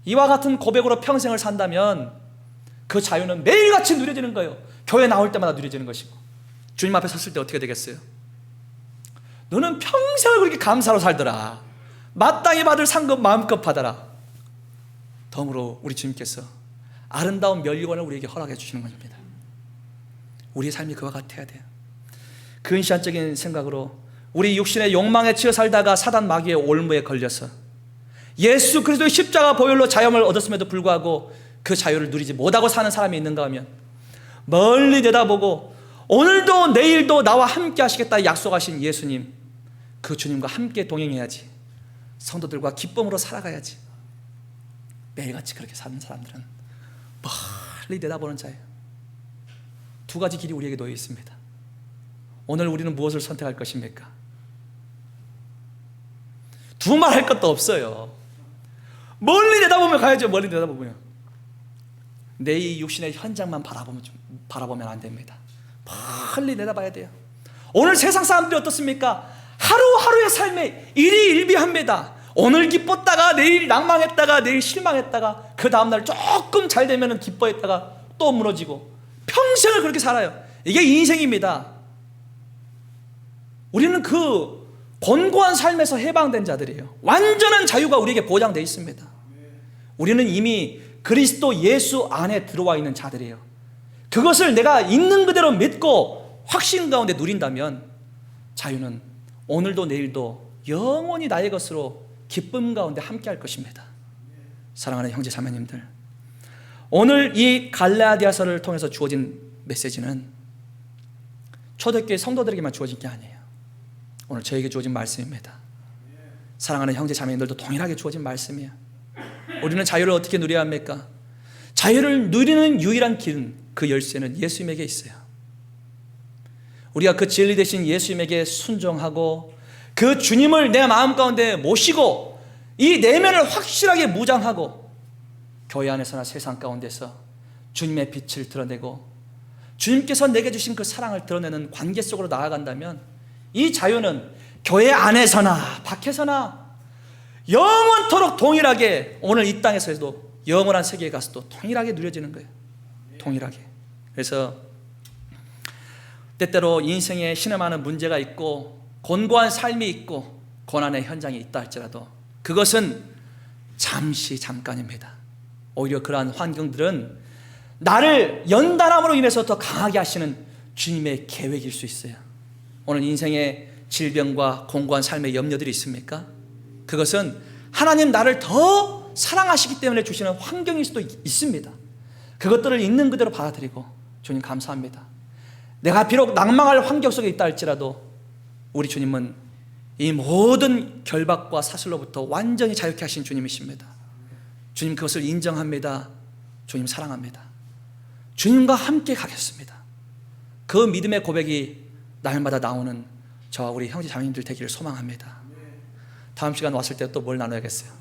이와 같은 고백으로 평생을 산다면 그 자유는 매일같이 누려지는 거예요. 교회 나올 때마다 누려지는 것이고 주님 앞에 섰을 때 어떻게 되겠어요? 너는 평생을 그렇게 감사로 살더라. 마땅히 받을 상급 마음껏 받아라. 덤으로 우리 주님께서 아름다운 멸류관을 우리에게 허락해 주시는 것입니다. 우리의 삶이 그와 같아야 돼요. 근시안적인 생각으로 우리 육신의 욕망에 치여 살다가 사단 마귀의 올무에 걸려서 예수 그리스도의 십자가 보혈로 자유함을 얻었음에도 불구하고 그 자유를 누리지 못하고 사는 사람이 있는가 하면 멀리 내다보고 오늘도 내일도 나와 함께 하시겠다 약속하신 예수님, 그 주님과 함께 동행해야지. 성도들과 기쁨으로 살아가야지. 매일같이 그렇게 사는 사람들은 멀리 내다보는 자예요. 두 가지 길이 우리에게 놓여 있습니다. 오늘 우리는 무엇을 선택할 것입니까? 두말할 것도 없어요. 멀리 내다보면 가야죠. 멀리 내다보면 내 이 육신의 현장만 바라보면 안 됩니다. 멀리 내다봐야 돼요. 오늘 세상 사람들이 어떻습니까? 하루하루의 삶에 일희일비합니다. 오늘 기뻤다가 내일 낭망했다가 내일 실망했다가 그 다음날 조금 잘 되면 기뻐했다가 또 무너지고 평생을 그렇게 살아요. 이게 인생입니다. 우리는 그 곤고한 삶에서 해방된 자들이에요. 완전한 자유가 우리에게 보장되어 있습니다. 우리는 이미 그리스도 예수 안에 들어와 있는 자들이에요. 그것을 내가 있는 그대로 믿고 확신 가운데 누린다면 자유는 오늘도 내일도 영원히 나의 것으로 기쁨 가운데 함께 할 것입니다. 사랑하는 형제 자매님들, 오늘 이 갈라디아서를 통해서 주어진 메시지는 초대교회 성도들에게만 주어진 게 아니에요. 오늘 저에게 주어진 말씀입니다. 사랑하는 형제 자매님들도 동일하게 주어진 말씀이에요. 우리는 자유를 어떻게 누려야 합니까? 자유를 누리는 유일한 길은, 그 열쇠는 예수님에게 있어요. 우리가 그 진리 되신 예수님에게 순종하고 그 주님을 내 마음 가운데 모시고 이 내면을 확실하게 무장하고 교회 안에서나 세상 가운데서 주님의 빛을 드러내고 주님께서 내게 주신 그 사랑을 드러내는 관계 속으로 나아간다면 이 자유는 교회 안에서나 밖에서나 영원토록 동일하게, 오늘 이 땅에서도 영원한 세계에 가서도 동일하게 누려지는 거예요. 동일하게. 그래서 때때로 인생에 신음하는 문제가 있고 곤고한 삶이 있고 고난의 현장이 있다 할지라도 그것은 잠깐입니다. 오히려 그러한 환경들은 나를 연단함으로 인해서 더 강하게 하시는 주님의 계획일 수 있어요. 오늘 인생에 질병과 공고한 삶의 염려들이 있습니까? 그것은 하나님 나를 더 사랑하시기 때문에 주시는 환경일 수도 있습니다. 그것들을 있는 그대로 받아들이고 주님 감사합니다. 내가 비록 낭망할 환경 속에 있다 할지라도 우리 주님은 이 모든 결박과 사슬로부터 완전히 자유케 하신 주님이십니다. 주님 그것을 인정합니다. 주님 사랑합니다. 주님과 함께 가겠습니다. 그 믿음의 고백이 날마다 나오는 저와 우리 형제 자매님들 되기를 소망합니다. 다음 시간 왔을 때 또 뭘 나눠야겠어요?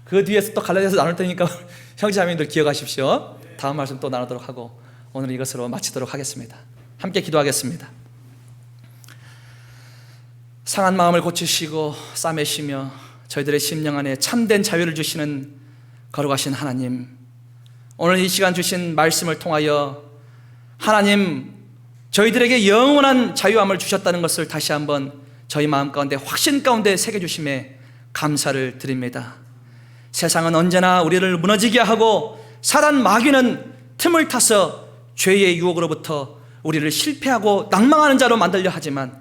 그 뒤에서 또 갈라디아서 나눌 테니까 형제 자매님들 기억하십시오. 다음 말씀 또 나누도록 하고 오늘 이것으로 마치도록 하겠습니다. 함께 기도하겠습니다. 상한 마음을 고치시고 싸매시며 저희들의 심령 안에 참된 자유를 주시는 거룩하신 하나님, 오늘 이 시간 주신 말씀을 통하여 하나님 저희들에게 영원한 자유함을 주셨다는 것을 다시 한번 저희 마음 가운데 확신 가운데 새겨주심에 감사를 드립니다. 세상은 언제나 우리를 무너지게 하고 사단 마귀는 틈을 타서 죄의 유혹으로부터 우리를 실패하고 낭망하는 자로 만들려 하지만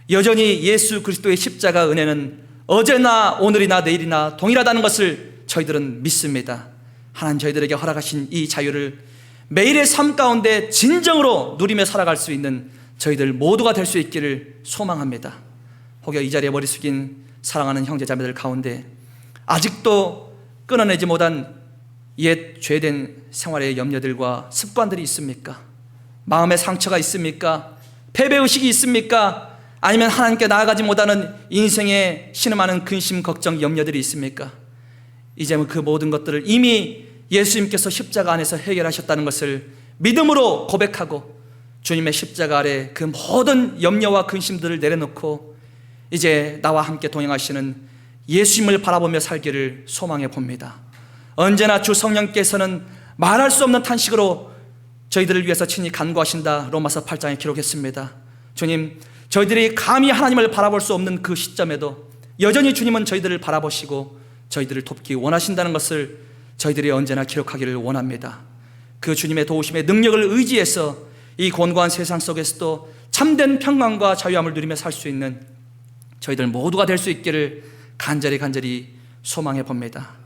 여전히 예수 그리스도의 십자가 은혜는 어제나 오늘이나 내일이나 동일하다는 것을 저희들은 믿습니다. 하나님 저희들에게 허락하신 이 자유를 매일의 삶 가운데 진정으로 누리며 살아갈 수 있는 저희들 모두가 될 수 있기를 소망합니다. 혹여 이 자리에 머리 숙인 사랑하는 형제 자매들 가운데 아직도 끊어내지 못한 옛 죄된 생활의 염려들과 습관들이 있습니까? 마음의 상처가 있습니까? 패배의식이 있습니까? 아니면 하나님께 나아가지 못하는 인생에 신음하는 근심, 걱정, 염려들이 있습니까? 이제 그 모든 것들을 이미 예수님께서 십자가 안에서 해결하셨다는 것을 믿음으로 고백하고 주님의 십자가 아래 그 모든 염려와 근심들을 내려놓고 이제 나와 함께 동행하시는 예수님을 바라보며 살기를 소망해 봅니다. 언제나 주 성령께서는 말할 수 없는 탄식으로 저희들을 위해서 친히 간구하신다. 로마서 8장에 기록했습니다. 주님, 저희들이 감히 하나님을 바라볼 수 없는 그 시점에도 여전히 주님은 저희들을 바라보시고 저희들을 돕기 원하신다는 것을 저희들이 언제나 기록하기를 원합니다. 그 주님의 도우심의 능력을 의지해서 이 곤고한 세상 속에서도 참된 평강과 자유함을 누리며 살 수 있는 저희들 모두가 될 수 있기를 간절히 소망해 봅니다.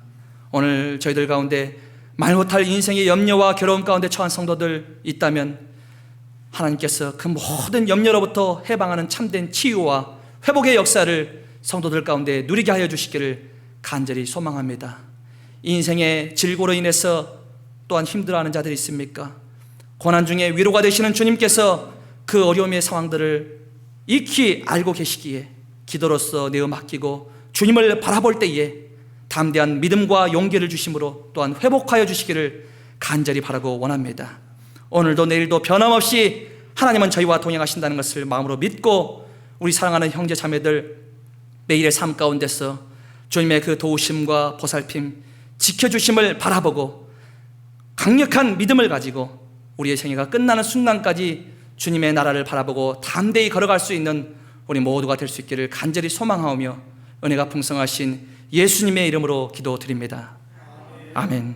오늘 저희들 가운데 말 못할 인생의 염려와 괴로움 가운데 처한 성도들 있다면 하나님께서 그 모든 염려로부터 해방하는 참된 치유와 회복의 역사를 성도들 가운데 누리게 하여 주시기를 간절히 소망합니다. 인생의 질고로 인해서 또한 힘들어하는 자들이 있습니까? 고난 중에 위로가 되시는 주님께서 그 어려움의 상황들을 익히 알고 계시기에 기도로서 내어 맡기고 주님을 바라볼 때에 담대한 믿음과 용기를 주심으로 또한 회복하여 주시기를 간절히 바라고 원합니다. 오늘도 내일도 변함없이 하나님은 저희와 동행하신다는 것을 마음으로 믿고 우리 사랑하는 형제 자매들 매일의 삶 가운데서 주님의 그 도우심과 보살핌, 지켜주심을 바라보고 강력한 믿음을 가지고 우리의 생애가 끝나는 순간까지 주님의 나라를 바라보고 담대히 걸어갈 수 있는 우리 모두가 될 수 있기를 간절히 소망하오며 은혜가 풍성하신 예수님의 이름으로 기도드립니다. 아멘.